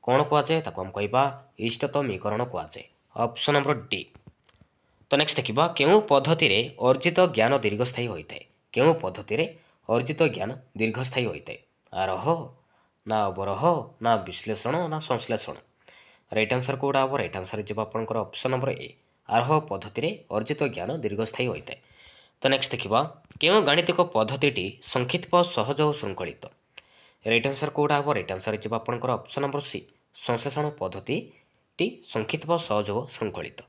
କ'ଣ କୁହାଯାଏ? ତାକୁ ଆମେ କହିବା ଇଷ୍ଟତମୀକରଣ କୁହାଯାଏ। Option number D. ତ ନେକ୍ସଟ ଦେଖିବା କେଉଁ ପଦ୍ଧତିରେ ଅର୍ଜିତ ଜ୍ଞାନ ଦୀର୍ଘସ୍ଥାୟୀ ହୋଇଥାଏ? କେଉଁ ପଦ୍ଧତିରେ ଅର୍ଜିତ ଜ୍ଞାନ ଦୀର୍ଘସ୍ଥାୟୀ ହୋଇଥାଏ? ଆରୋହ ନା ଅବରୋହ ନା ବିଶ୍ଳେଷଣ ନା ସଂଶ୍ଳେଷଣ? ରାଇଟ୍ ଆନ୍ସର୍ କେଉଁଟା ହେବ? ରାଇଟ୍ ଆନ୍ସର୍ ଯିବ ଆପଣଙ୍କର ଅପସନ୍ ନମ୍ବର ଏ ଆରୋହ ପଦ୍ଧତିରେ ଅର୍ଜିତ ଜ୍ଞାନ ଦୀର୍ଘସ୍ଥାୟୀ ହୋଇଥାଏ। ତ ନେକ୍ସଟ ଦେଖିବା କେଉଁ ଗାଣିତିକ ପଦ୍ଧତିଟି ସଂକ୍ଷିପ୍ତ ସହଜ ଓ ଶୃଙ୍ଖଳିତ? ରାଇଟ୍ ଆନ୍ସର୍ କେଉଁଟା ହେବ? ରାଇଟ୍ ଆନ୍ସର୍ ଯିବ ଆପଣଙ୍କର ଅପସନ୍ ନମ୍ବର ସି ସଂଶ୍ଳେଷଣ ପଦ୍ଧତିଟି ସଂକ୍ଷିପ୍ତ ସହଜ ଓ ଶୃଙ୍ଖଳିତ।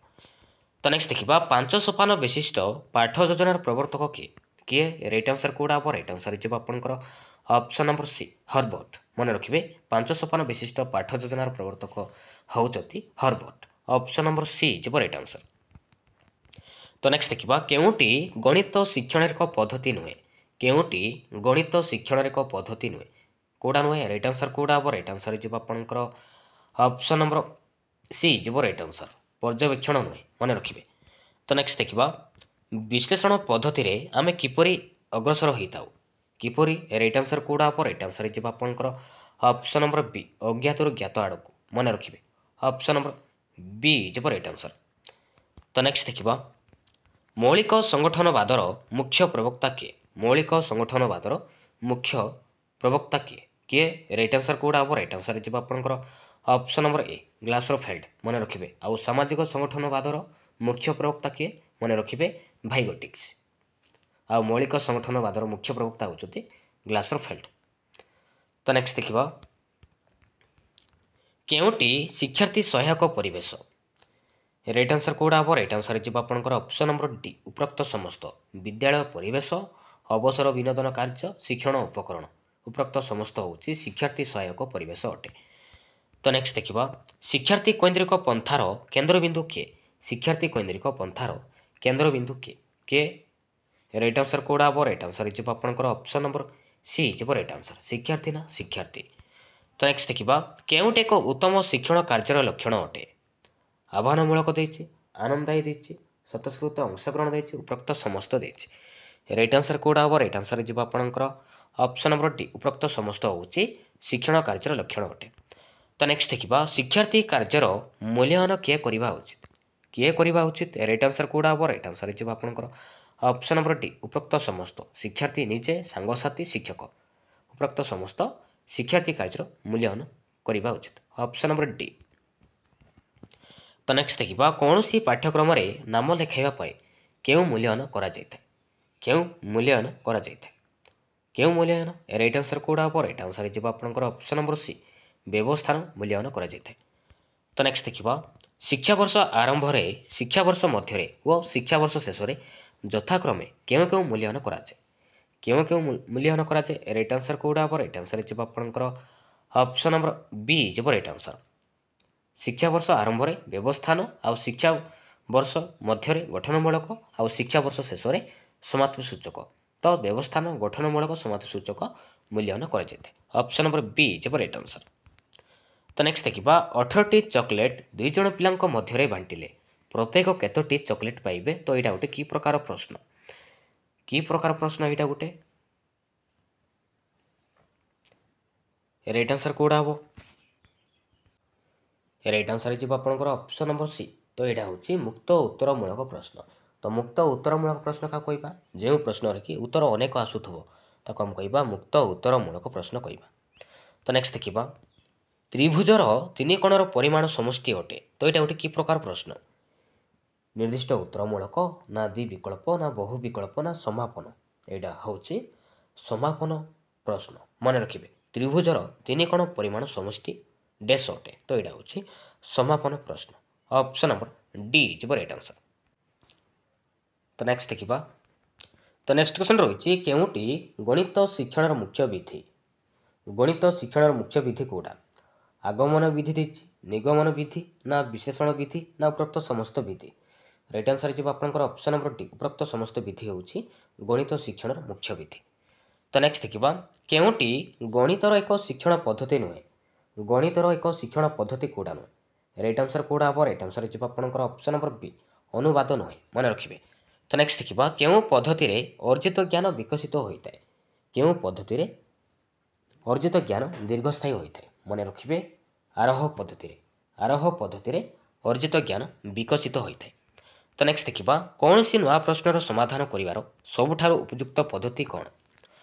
ତ ନେକ୍ସଟ ଦେଖିବା 5 ସୋପାନ ବିଶିଷ୍ଟ ପାଠ ଯୋଜନାର ପ୍ରବର୍ତ୍ତକ କିଏ? କିଏ? ରାଇଟ୍ ଆନ୍ସର୍ କେଉଁଟା ହେବ? ରାଇଟ୍ ଆନ୍ସର୍ ଯିବ ଆପଣଙ୍କର ଅପସନ୍ ନମ୍ବର ସି ହର୍ବର୍ଟ। ମନେ ରଖିବେ 5 ସୋପାନ ବିଶିଷ୍ଟ ପାଠ ଯୋଜନାର ପ୍ରବର୍ତ୍ତକ ହେଉଛନ୍ତି ହର୍ବର୍ଟ। ଅପସନ୍ ନମ୍ବର ସି ଯିବ ରାଇଟ୍ ଆନ୍ସର୍। ତ ନେକ୍ସଟ ଦେଖିବା କେଉଁଟି ଗଣିତ ଶିକ୍ଷଣର ଏକ ପଦ୍ଧତି ନୁହେଁ? କେଉଁଟି ଗଣିତ ଶିକ୍ଷଣର ଏକ ପଦ୍ଧତି ନୁହେଁ? କେଉଁଟା ନୁହେଁ? ରାଇଟ୍ ଆନ୍ସର୍ କେଉଁଟା ହେବ? ରାଇଟ୍ ଆନ୍ସର୍ ଯିବ ଆପଣଙ୍କର ଅପସନ୍ ନମ୍ବର ସି ଯିବ ରାଇଟ୍ ଆନ୍ସର୍ ପର୍ଯ୍ୟବେକ୍ଷଣ ନୁହେଁ। ମନେ ରଖିବେ। ତ ନେକ୍ସଟ ଦେଖିବା ବିଶ୍ଳେଷଣ ପଦ୍ଧତିରେ ଆମେ କିପରି ଅଗ୍ରସର ହୋଇଥାଉ? କିପରି? ରାଇଟ୍ ଆନ୍ସର୍ କେଉଁଟା ହେବ? ରାଇଟ୍ ଆନ୍ସର୍ ଯିବ ଆପଣଙ୍କର ଅପସନ୍ ନମ୍ବର ବି ଅଜ୍ଞାତରୁ ଜ୍ଞାତ ଆଡ଼କୁ। ମନେ ରଖିବେ ଅପସନ୍ ନମ୍ବର ବି ଯିବ ରାଇଟ୍ ଆନ୍ସର୍। ତ ନେକ୍ସଟ ଦେଖିବା ମୌଳିକ ସଂଗଠନବାଦର ମୁଖ୍ୟ ପ୍ରବକ୍ତା କିଏ? ମୌଳିକ ସଂଗଠନବାଦର ମୁଖ୍ୟ ପ୍ରବକ୍ତା କିଏ? କିଏ? ରାଇଟ୍ ଆନ୍ସର୍ କେଉଁଟା ହେବ? ରାଇଟ୍ ଆନ୍ସର୍ ଯିବ ଆପଣଙ୍କର ଅପସନ୍ ନମ୍ବର ଏ ଗ୍ଲାସରଫେଲ୍ଡ। ମନେ ରଖିବେ। ଆଉ ସାମାଜିକ ସଂଗଠନବାଦର ମୁଖ୍ୟ ପ୍ରବକ୍ତା କିଏ? ମନେ ରଖିବେ ଭାଇଗୋଟିକ୍ସ। ଆଉ ମୌଳିକ ସଂଗଠନବାଦର ମୁଖ୍ୟ ପ୍ରବକ୍ତା ହେଉଛନ୍ତି ଗ୍ଲାସରଫେଲ୍ଡ। ତ ନେକ୍ସଟ ଦେଖିବା କେଉଁଟି ଶିକ୍ଷାର୍ଥୀ ସହାୟକ ପରିବେଶ? ରାଇଟ୍ ଆନ୍ସର୍ କେଉଁଟା ହେବ? ରାଇଟ୍ ଆନ୍ସର୍ ଯିବ ଆପଣଙ୍କର ଅପସନ୍ ନମ୍ବର ଡି ଉପରୋକ୍ତ ସମସ୍ତ ବିଦ୍ୟାଳୟ ପରିବେଶ, ଅବସର ବିନୋଦନ କାର୍ଯ୍ୟ, ଶିକ୍ଷଣ ଉପକରଣ ଉପରୋକ୍ତ ସମସ୍ତ ହେଉଛି ଶିକ୍ଷାର୍ଥୀ ସହାୟକ ପରିବେଶ ଅଟେ। ତ ନେକ୍ସଟ ଦେଖିବା ଶିକ୍ଷାର୍ଥୀ କୈନ୍ଦ୍ରିକ ପନ୍ଥାର କେନ୍ଦ୍ରବିନ୍ଦୁ କିଏ? ଶିକ୍ଷାର୍ଥୀ କୈନ୍ଦ୍ରିକ ପନ୍ଥାର କେନ୍ଦ୍ରବିନ୍ଦୁ କିଏ? ରାଇଟ୍ ଆନ୍ସର କୋଉଟା ହେବ? ରାଇଟ୍ ଆନ୍ସର ହେଇଯିବ ଆପଣଙ୍କର ଅପସନ୍ ନମ୍ବର ସି ହେଇଯିବ ରାଇଟ୍ ଆନ୍ସର। ଶିକ୍ଷାର୍ଥୀ ନା ଶିକ୍ଷାର୍ଥୀ। ତ ନେକ୍ସଟ ଦେଖିବା କେଉଁଟି ଏକ ଉତ୍ତମ ଶିକ୍ଷଣ କାର୍ଯ୍ୟର ଲକ୍ଷଣ ଅଟେ? ଆହ୍ୱାନମୂଳକ ଦେଇଛି, ଆନନ୍ଦଦାୟୀ ଦେଇଛି, ସ୍ୱତଃସ୍ଫୂର୍ତ୍ତ ଅଂଶଗ୍ରହଣ ଦେଇଛି, ଉପରୋକ୍ତ ସମସ୍ତ ଦେଇଛି। ରାଇଟ୍ ଆନ୍ସର କୋଉଟା ହେବ? ରାଇଟ୍ ଆନ୍ସର ହେଇଯିବ ଆପଣଙ୍କର ଅପସନ୍ ନମ୍ବର ଡି। ଉପରୋକ୍ତ ସମସ୍ତ ହେଉଛି ଶିକ୍ଷଣ କାର୍ଯ୍ୟର ଲକ୍ଷଣ ଅଟେ। ତ ନେକ୍ସଟ ଦେଖିବା ଶିକ୍ଷାର୍ଥୀ କାର୍ଯ୍ୟର ମୂଲ୍ୟାୟନ କିଏ କରିବା ଉଚିତ? କିଏ କରିବା ଉଚିତ? ରାଇଟ୍ ଆନ୍ସର କୋଉଟା ହେବ? ରାଇଟ୍ ଆନ୍ସର ହେଇଯିବ ଆପଣଙ୍କର ଅପସନ୍ ନମ୍ବର ଡି। ଉପରୋକ୍ତ ସମସ୍ତ ଶିକ୍ଷାର୍ଥୀ ନିଜେ, ସାଙ୍ଗସାଥୀ, ଶିକ୍ଷକ ଉପରୋକ୍ତ ସମସ୍ତ ଶିକ୍ଷାର୍ଥୀ କାର୍ଯ୍ୟର ମୂଲ୍ୟାୟନ କରିବା ଉଚିତ। Option number D. ତ ନେକ୍ସଟ ଦେଖିବା କୌଣସି ପାଠ୍ୟକ୍ରମରେ ନାମ ଲେଖାଇବା ପାଇଁ କେଉଁ ମୂଲ୍ୟାୟନ କରାଯାଇଥାଏ? କେଉଁ ମୂଲ୍ୟାୟନ କରାଯାଇଥାଏ? କେଉଁ ମୂଲ୍ୟାୟନ? ରାଇଟ୍ ଆନ୍ସର କୋଉଟା ହେବ? ରାଇଟ୍ ଆନ୍ସର ହେଇଯିବ ଆପଣଙ୍କର ଅପସନ୍ ନମ୍ବର ସି। ବ୍ୟବସ୍ଥାର ମୂଲ୍ୟାୟନ କରାଯାଇଥାଏ। ତ ନେକ୍ସଟ ଦେଖିବା ଶିକ୍ଷାବର୍ଷ ଆରମ୍ଭରେ, ଶିକ୍ଷାବର୍ଷ ମଧ୍ୟରେ ଓ ଶିକ୍ଷାବର୍ଷ ଶେଷରେ ଯଥାକ୍ରମେ କେଉଁ କେଉଁ ମୂଲ୍ୟାୟନ କରାଯାଏ? କେଉଁ କେଉଁ ମୂଲ୍ୟାୟନ କରାଯାଏ? ରାଇଟ୍ ଆନ୍ସର କୋଉଟା ହେବ? ରାଇଟ୍ ଆନ୍ସର ହେଇଯିବ ଆପଣଙ୍କର ଅପସନ୍ ନମ୍ବର ବି ହେଇଯିବ ରାଇଟ୍ ଆନ୍ସର। ଶିକ୍ଷାବର୍ଷ ଆରମ୍ଭରେ ବ୍ୟବସ୍ଥାନ, ଆଉ ଶିକ୍ଷାବର୍ଷ ମଧ୍ୟରେ ଗଠନମୂଳକ, ଆଉ ଶିକ୍ଷାବର୍ଷ ଶେଷରେ ସମାପ୍ତି ସୂଚକ। ତ ବ୍ୟବସ୍ଥାନ, ଗଠନମୂଳକ, ସମାପ୍ତି ସୂଚକ ମୂଲ୍ୟାୟନ କରାଯାଇଥାଏ। ଅପସନ୍ ନମ୍ବର ବି ହେଇଯିବ ରାଇଟ୍ ଆନ୍ସର। ତ ନେକ୍ସଟ ଦେଖିବା 18ଟି ଚକୋଲେଟ୍ 2 ଜଣ ପିଲାଙ୍କ ମଧ୍ୟରେ ବାଣ୍ଟିଲେ ପ୍ରତ୍ୟେକ କେତୋଟି ଚକୋଲେଟ୍ ପାଇବେ? ତ ଏଇଟା ଗୋଟେ କି ପ୍ରକାର ପ୍ରଶ୍ନ? କି ପ୍ରକାର ପ୍ରଶ୍ନ ଏଇଟା ଗୋଟେ? ରାଇଟ୍ ଆନ୍ସର କୋଉଟା ହେବ? ରାଇଟ୍ ଆନ୍ସର ହେଇଯିବ ଆପଣଙ୍କର ଅପସନ୍ ନମ୍ବର ସି। ତ ଏଇଟା ହେଉଛି ମୁକ୍ତ ଉତ୍ତରମୂଳକ ପ୍ରଶ୍ନ। ତ ମୁକ୍ତ ଉତ୍ତରମୂଳକ ପ୍ରଶ୍ନ କାହାକୁ କହିବା? ଯେଉଁ ପ୍ରଶ୍ନରେ କି ଉତ୍ତର ଅନେକ ଆସୁଥିବ ତାକୁ ଆମେ କହିବା ମୁକ୍ତ ଉତ୍ତରମୂଳକ ପ୍ରଶ୍ନ କହିବା। ତ ନେକ୍ସଟ ଦେଖିବା ତ୍ରିଭୁଜର 3 କୋଣର ପରିମାଣ ସମଷ୍ଟି ଅଟେ? ତ ଏଇଟା ଗୋଟେ କି ପ୍ରକାର ପ୍ରଶ୍ନ? ନିର୍ଦ୍ଦିଷ୍ଟ ଉତ୍ତରମୂଳକ, ନା ଦ୍ୱିବିକଳ୍ପ, ନା ବହୁ ବିକଳ୍ପ, ନା ସମାପନ? ଏଇଟା ହେଉଛି ସମାପନ ପ୍ରଶ୍ନ। ମନେ ରଖିବେ ତ୍ରିଭୁଜର 3 କୋଣ ପରିମାଣ ସମଷ୍ଟି ଡେଶ ଅଟେ? ତ ଏଇଟା ହେଉଛି ସମାପନ ପ୍ରଶ୍ନ। ଅପସନ୍ ନମ୍ବର ଡି ଯିବ ରାଇଟ୍ ଆନ୍ସର। ତ ନେକ୍ସଟ ଦେଖିବା ତ ନେକ୍ସଟ କ୍ୱେଶ୍ଚନ୍ ରହିଛି କେଉଁଟି ଗଣିତ ଶିକ୍ଷଣର ମୁଖ୍ୟ ବିଧି? ଗଣିତ ଶିକ୍ଷଣର ମୁଖ୍ୟ ବିଧି କୋଉଟା? ଆଗମନ ବିଧି ଦେଇଛି, ନିଗମନ ବିଧି, ନା ବିଶେଷଣ ବିଧି, ନା ଉପରୋକ୍ତ ସମସ୍ତ ବିଧି? ରାଇଟ୍ ଆନ୍ସର ଯିବ ଆପଣଙ୍କର ଅପସନ୍ ନମ୍ବର ଡି। ଉପରୋକ୍ତ ସମସ୍ତ ବିଧି ହେଉଛି ଗଣିତ ଶିକ୍ଷଣର ମୁଖ୍ୟ ବିଧି। ତ ନେକ୍ସଟ ଦେଖିବା କେଉଁଟି ଗଣିତର ଏକ ଶିକ୍ଷଣ ପଦ୍ଧତି ନୁହେଁ? ଗଣିତର ଏକ ଶିକ୍ଷଣ ପଦ୍ଧତି କୋଉଟା ନୁହେଁ? ରାଇଟ୍ ଆନ୍ସର କୋଉଟା ହେବ? ରାଇଟ୍ ଆନ୍ସର ଯିବ ଆପଣଙ୍କର ଅପସନ୍ ନମ୍ବର ବି। ଅନୁବାଦ ନୁହେଁ। ମନେ ରଖିବେ। ତ ନେକ୍ସଟ ଦେଖିବା କେଉଁ ପଦ୍ଧତିରେ ଅର୍ଜିତ ଜ୍ଞାନ ବିକଶିତ ହୋଇଥାଏ? କେଉଁ ପଦ୍ଧତିରେ ଅର୍ଜିତ ଜ୍ଞାନ ଦୀର୍ଘସ୍ଥାୟୀ ହୋଇଥାଏ? ମନେ ରଖିବେ ଆରୋହ ପଦ୍ଧତିରେ। ଆରୋହ ପଦ୍ଧତିରେ ଅର୍ଜିତ ଜ୍ଞାନ ବିକଶିତ ହୋଇଥାଏ। ତ ନେକ୍ସଟ ଦେଖିବା କୌଣସି ନୂଆ ପ୍ରଶ୍ନର ସମାଧାନ କରିବାର ସବୁଠାରୁ ଉପଯୁକ୍ତ ପଦ୍ଧତି କ'ଣ?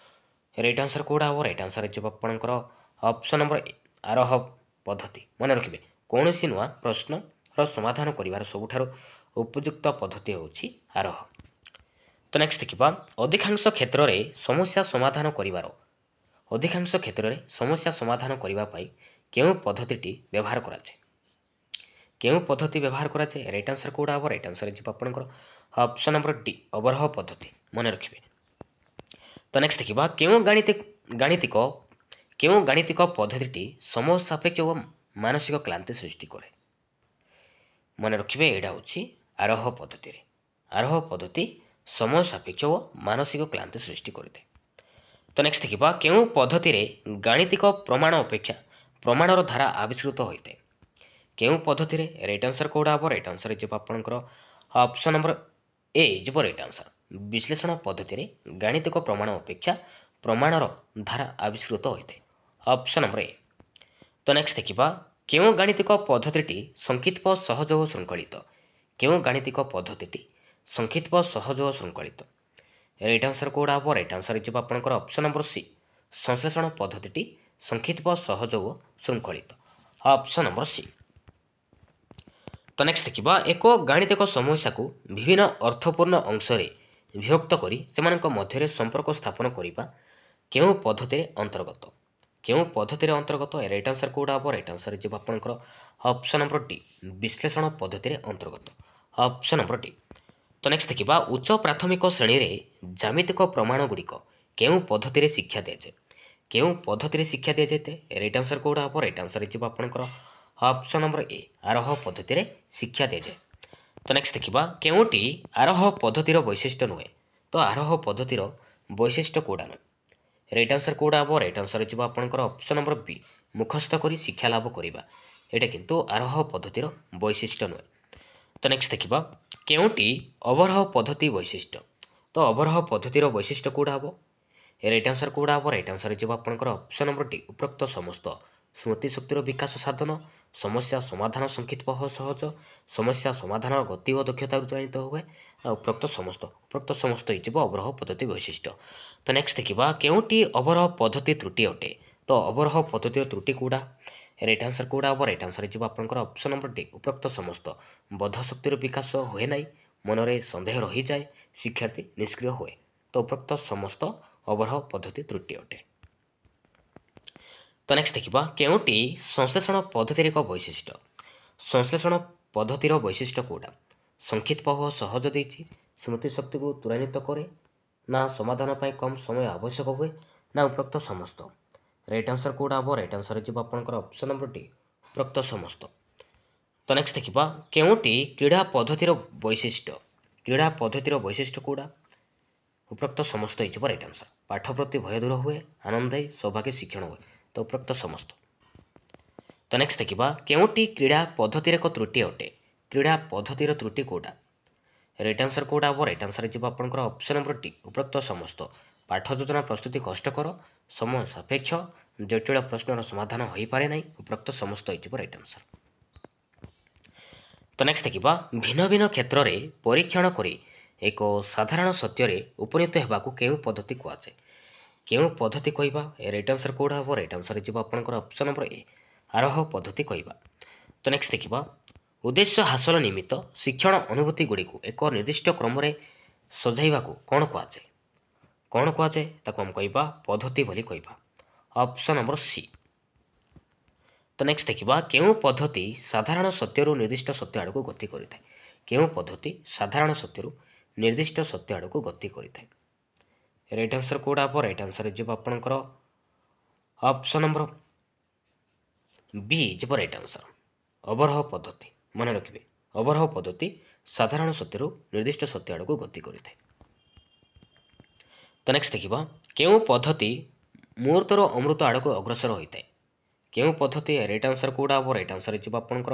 ରାଇଟ୍ ଆନ୍ସର କୋଉଟା ହେବ? ରାଇଟ୍ ଆନ୍ସର ହେଇଯିବ ଆପଣଙ୍କର ଅପସନ୍ ନମ୍ବର ଏ ଆରୋହ ପଦ୍ଧତି। ମନେ ରଖିବେ କୌଣସି ନୂଆ ପ୍ରଶ୍ନର ସମାଧାନ କରିବାର ସବୁଠାରୁ ଉପଯୁକ୍ତ ପଦ୍ଧତି ହେଉଛି ଆରୋହ। ତ ନେକ୍ସଟ ଦେଖିବା ଅଧିକାଂଶ କ୍ଷେତ୍ରରେ ସମସ୍ୟା ସମାଧାନ କରିବା ପାଇଁ କେଉଁ ପଦ୍ଧତିଟି ବ୍ୟବହାର କରାଯାଏ? କେଉଁ ପଦ୍ଧତି ବ୍ୟବହାର କରାଯାଏ? ରାଇଟ୍ ଆନ୍ସର କୋଉଟା ହେବ? ରାଇଟ୍ ଆନ୍ସର ଯିବ ଆପଣଙ୍କର ଅପସନ୍ ନମ୍ବର ଡି ଅବରୋହ ପଦ୍ଧତି। ମନେ ରଖିବେ। ତ ନେକ୍ସଟ ଦେଖିବା କେଉଁ ଗାଣିତିକ ପଦ୍ଧତିଟି ସମୟ ସାପେକ୍ଷ ଓ ମାନସିକ କ୍ଲାନ୍ତି ସୃଷ୍ଟି କରେ? ମନେ ରଖିବେ ଏଇଟା ହେଉଛି ଆରୋହ ପଦ୍ଧତିରେ। ଆରୋହ ପଦ୍ଧତି ସମୟ ସାପେକ୍ଷ ଓ ମାନସିକ କ୍ଲାନ୍ତି ସୃଷ୍ଟି କରିଥାଏ। ତ ନେକ୍ସଟ ଦେଖିବା କେଉଁ ପଦ୍ଧତିରେ ଗାଣିତିକ ପ୍ରମାଣ ଅପେକ୍ଷା ପ୍ରମାଣର ଧାରା ଆବିଷ୍କୃତ ହୋଇଥାଏ? କେଉଁ ପଦ୍ଧତିରେ? ରାଇଟ୍ ଆନ୍ସର କୋଉଟା ହେବ? ରାଇଟ୍ ଆନ୍ସର ଯିବ ଆପଣଙ୍କର ଅପସନ୍ ନମ୍ବର ଏ ଯିବ ରାଇଟ୍ ଆନ୍ସର। ବିଶ୍ଳେଷଣ ପଦ୍ଧତିରେ ଗାଣିତିକ ପ୍ରମାଣ ଅପେକ୍ଷା ପ୍ରମାଣର ଧାରା ଆବିଷ୍କୃତ ହୋଇଥାଏ। Option number A. ତ ନେକ୍ସଟ ଦେଖିବା କେଉଁ ଗାଣିତିକ ପଦ୍ଧତିଟି ସଂକ୍ଷିପ୍ତ, ସହଜ ଓ ଶୃଙ୍ଖଳିତ? କେଉଁ ଗାଣିତିକ ପଦ୍ଧତିଟି ସଂକ୍ଷିପ୍ତ, ସହଜ ଓ ଶୃଙ୍ଖଳିତ? ରାଇଟ୍ ଆନ୍ସର କୋଉଟା ହେବ? ରାଇଟ୍ ଆନ୍ସର ଯିବ ଆପଣଙ୍କର ଅପସନ୍ ନମ୍ବର ସି। ସଂଶ୍ଳେଷଣ ପଦ୍ଧତିଟି ସଂକ୍ଷିପ୍ତ, ସହଜ ଓ ଶୃଙ୍ଖଳିତ। Option number C. ତ ନେକ୍ସଟ ଦେଖିବା ଏକ ଗାଣିତିକ ସମସ୍ୟାକୁ ବିଭିନ୍ନ ଅର୍ଥପୂର୍ଣ୍ଣ ଅଂଶରେ ବିଭକ୍ତ କରି ସେମାନଙ୍କ ମଧ୍ୟରେ ସମ୍ପର୍କ ସ୍ଥାପନ କରିବା କେଉଁ ପଦ୍ଧତିରେ ଅନ୍ତର୍ଗତ? କେଉଁ ପଦ୍ଧତିରେ ଅନ୍ତର୍ଗତ? ରାଇଟ୍ ଆନ୍ସର କୋଉଟା ହେବ? ରାଇଟ୍ ଆନ୍ସର ଯିବ ଆପଣଙ୍କର ଅପସନ୍ ନମ୍ବର ଡି ବିଶ୍ଳେଷଣ ପଦ୍ଧତିରେ ଅନ୍ତର୍ଗତ। Option number D. ତ तो नेक्स्ट देखिबा उच्च प्राथमिक श्रेणी रे ज्यामितिक प्रमाण गुड़िक केउं पद्धति रे शिक्षा दिया जाए केउं पद्धति रे शिक्षा दिया जाए राइट आंसर कोडा हो राइट आंसर इजिबा आपनकर ऑप्शन नंबर ए आरोह पद्धति रे शिक्षा दिया जाए। तो नेक्स्ट देखिबा केउंटी आरोह पद्धतिर वैशिष्ट्य नुहे तो आरोह पद्धतिर वैशिष्ट्य कोडा नु राइट आंसर कोडा हो राइट आंसर इजिबा आपनकर ऑप्शन नंबर बी मुखस्थ करी शिक्षा लाभ करिबा एटा किंतु आरोह पद्धतिर वैशिष्ट्य नुहे। तो नेक्स्ट देखिबा केउंटी अवरोह पद्धति वैशिष्ट्य तो अवरोह पद्धतिर वैशिष्ट्य कोडा हो राइट आंसर कोडा हो राइट आंसर इजिबा आपनकर ऑप्शन नंबर डी उपरोक्त समस्त स्मृति शक्तिर विकास साधन समस्या समाधान संक्षिप्त सहज समस्या समाधान गति और दक्षता त्वरान्वित हुए उपरोक्त समस्त इजिबा अवरोह पद्धति वैशिष्ट्य। तो नेक्स्ट देखिबा केउंटी अवरोह पद्धति त्रुटि अटे तो अवरोह पद्धति त्रुटि कोडा राइट आंसर कोडा हो राइट आंसर इजिबा आपनकर ऑप्शन नंबर डी उपरोक्त समस्त बौद्ध शक्तिर विकास हुए ना मनरे संदेह रही जाए शिक्षार्थी निष्क्रिय हुए तो उपरोक्त समस्त अवरोह पद्धति त्रुटि अटे। तो नेक्स्ट देखिबा केउंटी संश्लेषण पद्धतिर एक वैशिष्ट्य संश्लेषण पद्धतिर वैशिष्ट्य कोडा संक्षिप्त हो सहज देछि स्मृति शक्ति को त्वरान्वित करे ना समाधान पाई कम समय आवश्यक हुए ना उपरोक्त समस्त राइट आंसर कोडा हो राइट आंसर इजिबा आपनकर ऑप्शन नंबर डी उपरोक्त समस्त। तो नेक्स्ट देखिबा केउंटी क्रीड़ा पद्धतिर वैशिष्ट्य कोडा उपरोक्त समस्त इजिबा राइट आंसर पाठ प्रति भय दूर हुए आनंद सौभाग्य शिक्षण हुए तो उपरोक्त समस्त। तो नेक्स्ट देखिबा केउंटी क्रीड़ा पद्धतिर एक त्रुटि अटे क्रीड़ा पद्धतिर त्रुटि कोडा राइट आंसर कोडा हो राइट आंसर इजिबा आपनकर ऑप्शन नंबर डी उपरोक्त समस्त पाठ योजना प्रस्तुति कष्टकर समय सापेक्ष जटिल प्रश्नर समाधान हो पारे नहीं उपरोक्त समस्त इजिबा राइट आंसर। तो नेक्स्ट देखिबा भिन्न भिन्न क्षेत्र में परीक्षण करी एक साधारण सत्य रे उपनीत हेबाकू केउं पद्धति कुआजे केउं पद्धति कहबा राइट आंसर कोडा हो राइट आंसर इजिबा आपनकर ऑप्शन नंबर ए आरोह पद्धति कहबा। तो नेक्स्ट देखिबा उद्देश्य हासिल निमित्त शिक्षण अनुभूति गुड़ी को एक निर्दिष्ट क्रम रे सजाइबाकू कौन कुआजे ताको हम कहबा पद्धति बोली कहबा ऑप्शन नंबर सी। तो नेक्स्ट देखिबा केउं पद्धति साधारण सत्यरु निर्दिष्ट सत्य आड़ को गति करिଥାଏ केउं पद्धति साधारण सत्यरु निर्दिष्ट सत्य आड़ को गति करिଥାଏ राइट आंसर कोडा हो राइट आंसर इजिबा आपनकर ऑप्शन नंबर बी इजिबा राइट आंसर अवरोह पद्धति मन रखिबे अवरोह पद्धति साधारण सत्यरु निर्दिष्ट सत्य आड़ को गति करिଥାଏ। तो नेक्स्ट देखिबा केउं पद्धति मुहूर्तर अमृत आड़ को अग्रसर होइଥାଏ केउं पद्धति राइट आंसर कोडा हो राइट आंसर इजिबा आपनकर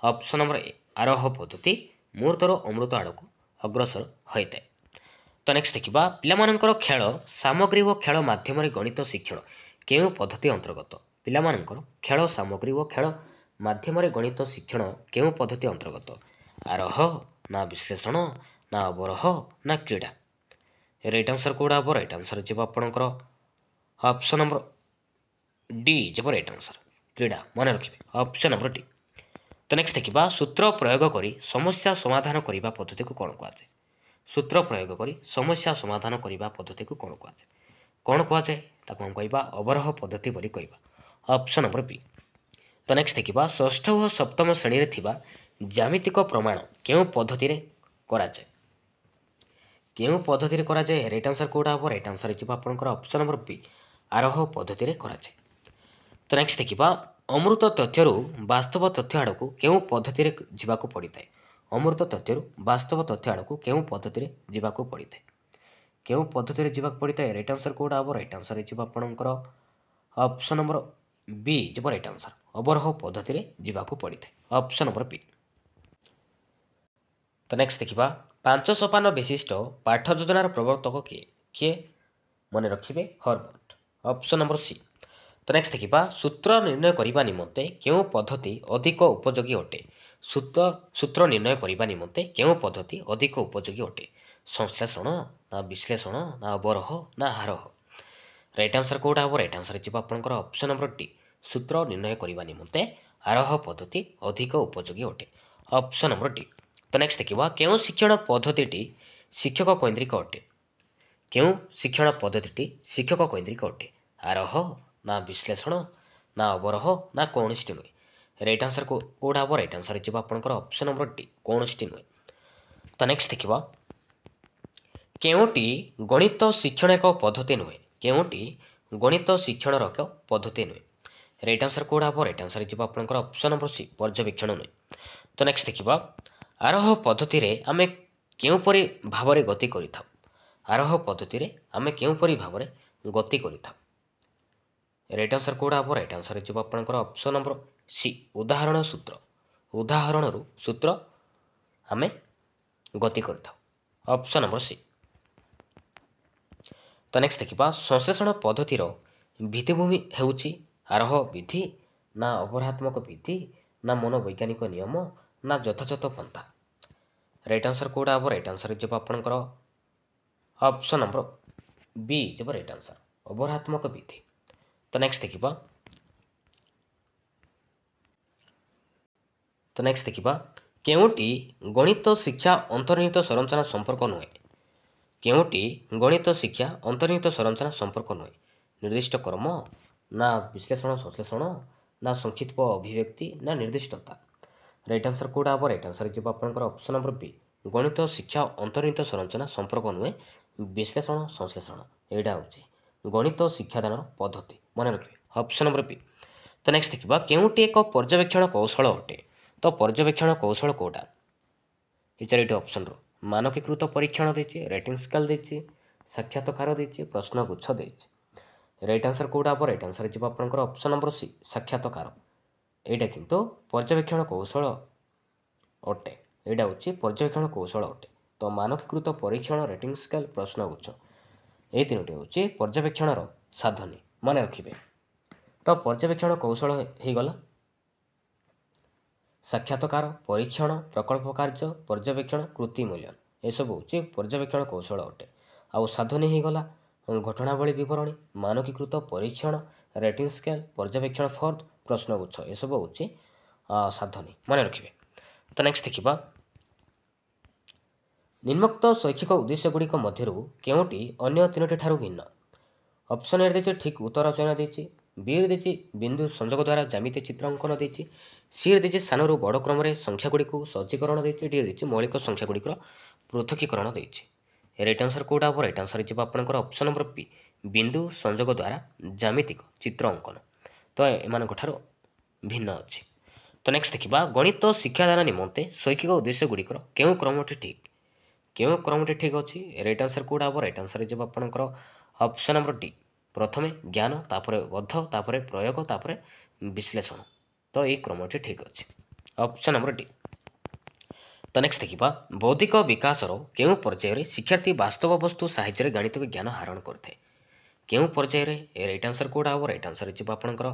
ऑप्शन नंबर ए आरोह पद्धति मुहूर्तर अमृत आड़ को अग्रसर होइଥାଏ। तो नेक्स्ट देखिबा पिलामानंकर खेल सामग्री और खेल माध्यम गणित शिक्षण केउं पद्धति अंतर्गत पिलामानंकर खेल सामग्री और खेल माध्यम गणित शिक्षण केउं पद्धति अंतर्गत आरोह ना विश्लेषण ना अवरोह ना क्रीड़ा राइट आंसर कोडा हो राइट आंसर इजिबा आपनकर ऑप्शन नंबर डी इजिबा राइट आंसर क्रीड़ा मन रखिबे ऑप्शन नंबर डी। तो नेक्स्ट देखिबा सूत्र प्रयोग करी समस्या समाधान करिबा पद्धति को कोन कुआजे सूत्र प्रयोग करी समस्या समाधान करिबा पद्धति को कोन कुआजे ताको हम कहबा अवरोह पद्धति बोली कहबा ऑप्शन नंबर बी। तो नेक्स्ट देखिबा षष्ठ और सप्तम श्रेणी रे थिबा ज्यामितिक प्रमाण केउं पद्धति रे करा जाय केउं पद्धति रे करा जाय राइट आंसर कोडा हो राइट आंसर इजिबा आपनकर ऑप्शन नंबर बी आरोह पद्धति रे करा जाय। तो नेक्स्ट देखिबा अमृत तथ्यरु वास्तव तथ्य आड़ को केउं पद्धति रे जिबाकू पड़िଥାଏ अमृत तथ्यरु वास्तव तथ्य आड़ को केउं पद्धति रे जिबाकू पड़िଥାଏ केउं पद्धति रे जिबाकू पड़िଥାଏ राइट आंसर कोडा हो राइट आंसर इजिबा आपनकर ऑप्शन नंबर बी इजिबा राइट आंसर अवरोह पद्धति रे जिबाकू पड़िଥାଏ ऑप्शन नंबर बी। तो नेक्स्ट देखिबा पांच सोपान विशिष्ट पाठ योजनार प्रवर्तक किए मन रखिबे हर्बर्ट ऑप्शन नंबर सी। तो नेक्स्ट देखिबा सूत्र निर्णय करिबा निमंते केउं पद्धति अधिक उपयोगी अटे सूत्र निर्णय करिबा निमंते केउं पद्धति अधिक उपयोगी अटे संश्लेषण ना विश्लेषण ना अवरोह ना आरोह राइट आंसर कोडा हो राइट आंसर इजिबा आपनकर ऑप्शन नंबर डी सूत्र निर्णय करिबा निमंते आरोह पद्धति अधिक उपयोगी अटे ऑप्शन नंबर डी। तो नेक्स्ट देखिबा केउं शिक्षण पद्धतिटी शिक्षक केन्द्रिक अटे केउं शिक्षण पद्धतिटी शिक्षक केन्द्रिक अटे आरोह ना विश्लेषण ना अवरोह ना कौनसी नुहे राइट आंसर कोडा हो राइट आंसर इजिबा आपनकर ऑप्शन नंबर डी कौनसी नुहे। तो नेक्स्ट देखिबा କେଉଁଟି ଗଣିତ ଶିକ୍ଷଣ ଏକ ପଦ୍ଧତି ନୁହେଁ? କେଉଁଟି ଗଣିତ ଶିକ୍ଷଣର ଏକ ପଦ୍ଧତି ନୁହେଁ? ରାଇଟ୍ ଆନ୍ସର କେଉଁଟା ହେବ? ରାଇଟ୍ ଆନ୍ସର ଯିବ ଆପଣଙ୍କର ଅପସନ୍ ନମ୍ବର ସି, ପର୍ଯ୍ୟବେକ୍ଷଣ ନୁହେଁ। ତ ନେକ୍ସଟ ଦେଖିବା, ଆରୋହ ପଦ୍ଧତିରେ ଆମେ କେଉଁପରି ଭାବରେ ଗତି କରିଥାଉ? ଆରୋହ ପଦ୍ଧତିରେ ଆମେ କେଉଁପରି ଭାବରେ ଗତି କରିଥାଉ? ରାଇଟ୍ ଆନ୍ସର କେଉଁଟା ହେବ? ରାଇଟ୍ ଆନ୍ସର ଯିବ ଆପଣଙ୍କର ଅପସନ୍ ନମ୍ବର ସି, ଉଦାହରଣ ସୂତ୍ର। ଉଦାହରଣରୁ ସୂତ୍ର ଆମେ ଗତି କରିଥାଉ, ଅପସନ୍ ନମ୍ବର ସି। ତ ନେକ୍ସଟ ଦେଖିବା, ସଂଶ୍ଳେଷଣ ପଦ୍ଧତିର ଭିତ୍ତିଭୂମି ହେଉଛି ଆରୋହ ବିଧି, ନା ଅବରୋହାତ୍ମକ ବିଧି, ନା ମନୋବୈଜ୍ଞାନିକ ନିୟମ, ନା ଯଥାଯଥ ପନ୍ଥା? ରାଇଟ୍ ଆନ୍ସର କେଉଁଟା ହେବ? ରାଇଟ୍ ଆନ୍ସର ଯିବ ଆପଣଙ୍କର ଅପସନ୍ ନମ୍ବର ବି ଯିବ ରାଇଟ୍ ଆନ୍ସର, ଅବରୋହାତ୍ମକ ବିଧି। ତ ନେକ୍ସଟ ଦେଖିବା, କେଉଁଟି ଗଣିତ ଶିକ୍ଷା ଅନ୍ତର୍ନିହିତ ସଂରଚନା ସମ୍ପର୍କ ନୁହେଁ? କେଉଁଟି ଗଣିତ ଶିକ୍ଷା ଅନ୍ତର୍ନିହିତ ସଂରଚନା ସମ୍ପର୍କ ନୁହେଁ? ନିର୍ଦ୍ଦିଷ୍ଟ କର୍ମ, ନା ବିଶ୍ଳେଷଣ ସଂଶ୍ଳେଷଣ, ନା ସଂକ୍ଷିପ୍ତ ଅଭିବ୍ୟକ୍ତି, ନା ନିର୍ଦ୍ଦିଷ୍ଟତା? ରାଇଟ୍ ଆନ୍ସର କେଉଁଟା ହେବ? ରାଇଟ୍ ଆନ୍ସର ଯିବ ଆପଣଙ୍କର ଅପସନ୍ ନମ୍ବର ବି, ଗଣିତ ଶିକ୍ଷା ଅନ୍ତର୍ନିହିତ ସଂରଚନା ସମ୍ପର୍କ ନୁହେଁ, ବିଶ୍ଳେଷଣ ସଂଶ୍ଳେଷଣ। ଏଇଟା ହେଉଛି ଗଣିତ ଶିକ୍ଷାଦାନର ପଦ୍ଧତି, ମନେ ରଖିବେ, ଅପସନ୍ ନମ୍ବର ବି। ତ ନେକ୍ସଟ ଦେଖିବା, କେଉଁଟି ଏକ ପର୍ଯ୍ୟବେକ୍ଷଣ କୌଶଳ ଅଟେ? ତ ପର୍ଯ୍ୟବେକ୍ଷଣ କୌଶଳ କେଉଁଟା? ଏ ଚାରିଟି ଅପସନ୍ରୁ ମାନକୀକୃତ ପରୀକ୍ଷଣ ଦେଇଛି, ରେଟିଂ ସ୍କେଲ୍ ଦେଇଛି, ସାକ୍ଷାତକାର ଦେଇଛି, ପ୍ରଶ୍ନଗୁଚ୍ଛ ଦେଇଛି। ରାଇଟ୍ ଆନ୍ସର କେଉଁଟା ହେବ? ରାଇଟ୍ ଆନ୍ସର ଯିବ ଆପଣଙ୍କର ଅପସନ୍ ନମ୍ବର ସି, ସାକ୍ଷାତକାର। ଏଇଟା କିନ୍ତୁ ପର୍ଯ୍ୟବେକ୍ଷଣ କୌଶଳ ଅଟେ। ଏଇଟା ହେଉଛି ପର୍ଯ୍ୟବେକ୍ଷଣ କୌଶଳ ଅଟେ। ତ ମାନକୀକୃତ ପରୀକ୍ଷଣ, ରେଟିଂ ସ୍କେଲ୍, ପ୍ରଶ୍ନଗୁଚ୍ଛ, ଏଇ ତିନୋଟି ହେଉଛି ପର୍ଯ୍ୟବେକ୍ଷଣର ସାଧନୀ, ମନେ ରଖିବେ। ତ ପର୍ଯ୍ୟବେକ୍ଷଣ କୌଶଳ ହେଇଗଲା ସାକ୍ଷାତକାର, ପରୀକ୍ଷଣ, ପ୍ରକଳ୍ପ କାର୍ଯ୍ୟ, ପର୍ଯ୍ୟବେକ୍ଷଣ, କୃତି ମୂଲ୍ୟାୟନ, ଏସବୁ ହେଉଛି ପର୍ଯ୍ୟବେକ୍ଷଣ କୌଶଳ ଅଟେ। ଆଉ ସାଧନୀ ହେଇଗଲା ଘଟଣାବଳୀ ବିବରଣୀ, ମାନକୀକୃତ ପରୀକ୍ଷଣ, ରେଟିଂ ସ୍କେଲ୍, ପର୍ଯ୍ୟବେକ୍ଷଣ ଫର୍ଦ, ପ୍ରଶ୍ନଗୁଚ୍ଛ, ଏସବୁ ହେଉଛି ସାଧନୀ, ମନେ ରଖିବେ। ତ ନେକ୍ସଟ ଦେଖିବା, ନିମ୍ନୋକ୍ତ ଶୈକ୍ଷିକ ଉଦ୍ଦେଶ୍ୟ ଗୁଡ଼ିକ ମଧ୍ୟରୁ କେଉଁଟି ଅନ୍ୟ ତିନୋଟି ଠାରୁ ଭିନ୍ନ? ଅପସନ୍ ଏ ଦେଇଛି ଠିକ୍ ଉତ୍ତର ଚୟନ ଦେଇଛି, ବିରେ ଦେଇଛି ବିନ୍ଦୁ ସଂଯୋଗ ଦ୍ୱାରା ଜ୍ୟାମିତି ଚିତ୍ର ଅଙ୍କନ ଦେଇଛି, ସିରେ ଦେଇଛି ସାନରୁ ବଡ଼ କ୍ରମରେ ସଂଖ୍ୟାଗୁଡ଼ିକୁ ସଜ୍ଜୀକରଣ ଦେଇଛି, ଡିରେ ଦେଇଛି ମୌଳିକ ସଂଖ୍ୟାଗୁଡ଼ିକର ପୃଥକୀକରଣ ଦେଇଛି। ରାଇଟ୍ ଆନ୍ସର କେଉଁଟା ହେବ? ରାଇଟ୍ ଆନ୍ସର ଯିବ ଆପଣଙ୍କର ଅପସନ୍ ନମ୍ବର ପି, ବିନ୍ଦୁ ସଂଯୋଗ ଦ୍ୱାରା ଜ୍ୟାମିତିକ ଚିତ୍ର ଅଙ୍କନ। ତ ଏମାନଙ୍କ ଠାରୁ ଭିନ୍ନ ଅଛି। ତ ନେକ୍ସଟ ଦେଖିବା, ଗଣିତ ଶିକ୍ଷାଦାନ ନିମନ୍ତେ ଶୈକ୍ଷିକ ଉଦ୍ଦେଶ୍ୟ ଗୁଡ଼ିକର କେଉଁ କ୍ରମଟି ଠିକ୍? କେଉଁ କ୍ରମଟି ଠିକ୍ ଅଛି? ରାଇଟ୍ ଆନ୍ସର କେଉଁଟା ହେବ? ରାଇଟ୍ ଆନ୍ସର ଯିବ ଆପଣଙ୍କର ଅପସନ୍ ନମ୍ବର ଡି, ପ୍ରଥମେ ଜ୍ଞାନ, ତାପରେ ବୋଧ, ତାପରେ ପ୍ରୟୋଗ, ତାପରେ ବିଶ୍ଳେଷଣ। ତ ଏଇ କ୍ରମଟି ଠିକ୍ ଅଛି, ଅପସନ୍ ନମ୍ବର ଡି। ତ ନେକ୍ସଟ ଦେଖିବା, ବୌଦ୍ଧିକ ବିକାଶର କେଉଁ ପର୍ଯ୍ୟାୟରେ ଶିକ୍ଷାର୍ଥୀ ବାସ୍ତବ ବସ୍ତୁ ସାହାଯ୍ୟରେ ଗାଣିତିକ ଜ୍ଞାନ ଆହରଣ କରିଥାଏ? କେଉଁ ପର୍ଯ୍ୟାୟରେ? ରାଇଟ୍ ଆନ୍ସର କେଉଁଟା ହେବ? ରାଇଟ୍ ଆନ୍ସର ଯିବ ଆପଣଙ୍କର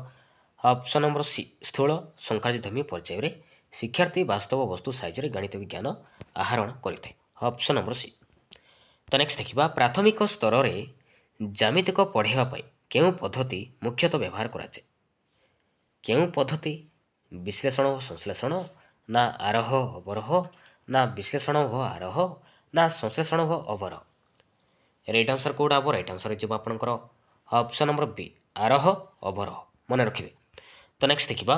ଅପସନ୍ ନମ୍ବର ସି, ସ୍ଥୂଳ ସଂକାର୍ଯ୍ୟଧର୍ମୀ ପର୍ଯ୍ୟାୟରେ ଶିକ୍ଷାର୍ଥୀ ବାସ୍ତବ ବସ୍ତୁ ସାହାଯ୍ୟରେ ଗାଣିତିକ ଜ୍ଞାନ ଆହରଣ କରିଥାଏ, ଅପସନ୍ ନମ୍ବର ସି। ତ ନେକ୍ସଟ ଦେଖିବା, ପ୍ରାଥମିକ ସ୍ତରରେ ଜ୍ୟାମିତିକ ପଢ଼ାଇବା ପାଇଁ କେଉଁ ପଦ୍ଧତି ମୁଖ୍ୟତଃ ବ୍ୟବହାର କରାଯାଏ? କେଉଁ ପଦ୍ଧତି? ବିଶ୍ଳେଷଣ ଓ ସଂଶ୍ଳେଷଣ, ନା ଆରୋହ ଅବରୋହ, ନା ବିଶ୍ଳେଷଣ ଓ ଆରୋହ, ନା ସଂଶ୍ଳେଷଣ ଓ ଅବରୋହ? ରାଇଟ୍ ଆନ୍ସର କେଉଁଟା ହେବ? ରାଇଟ୍ ଆନ୍ସର ଯିବ ଆପଣଙ୍କର ଅପସନ୍ ନମ୍ବର ବି, ଆରୋହ ଅବରୋହ, ମନେ ରଖିବେ। ତ ନେକ୍ସଟ ଦେଖିବା,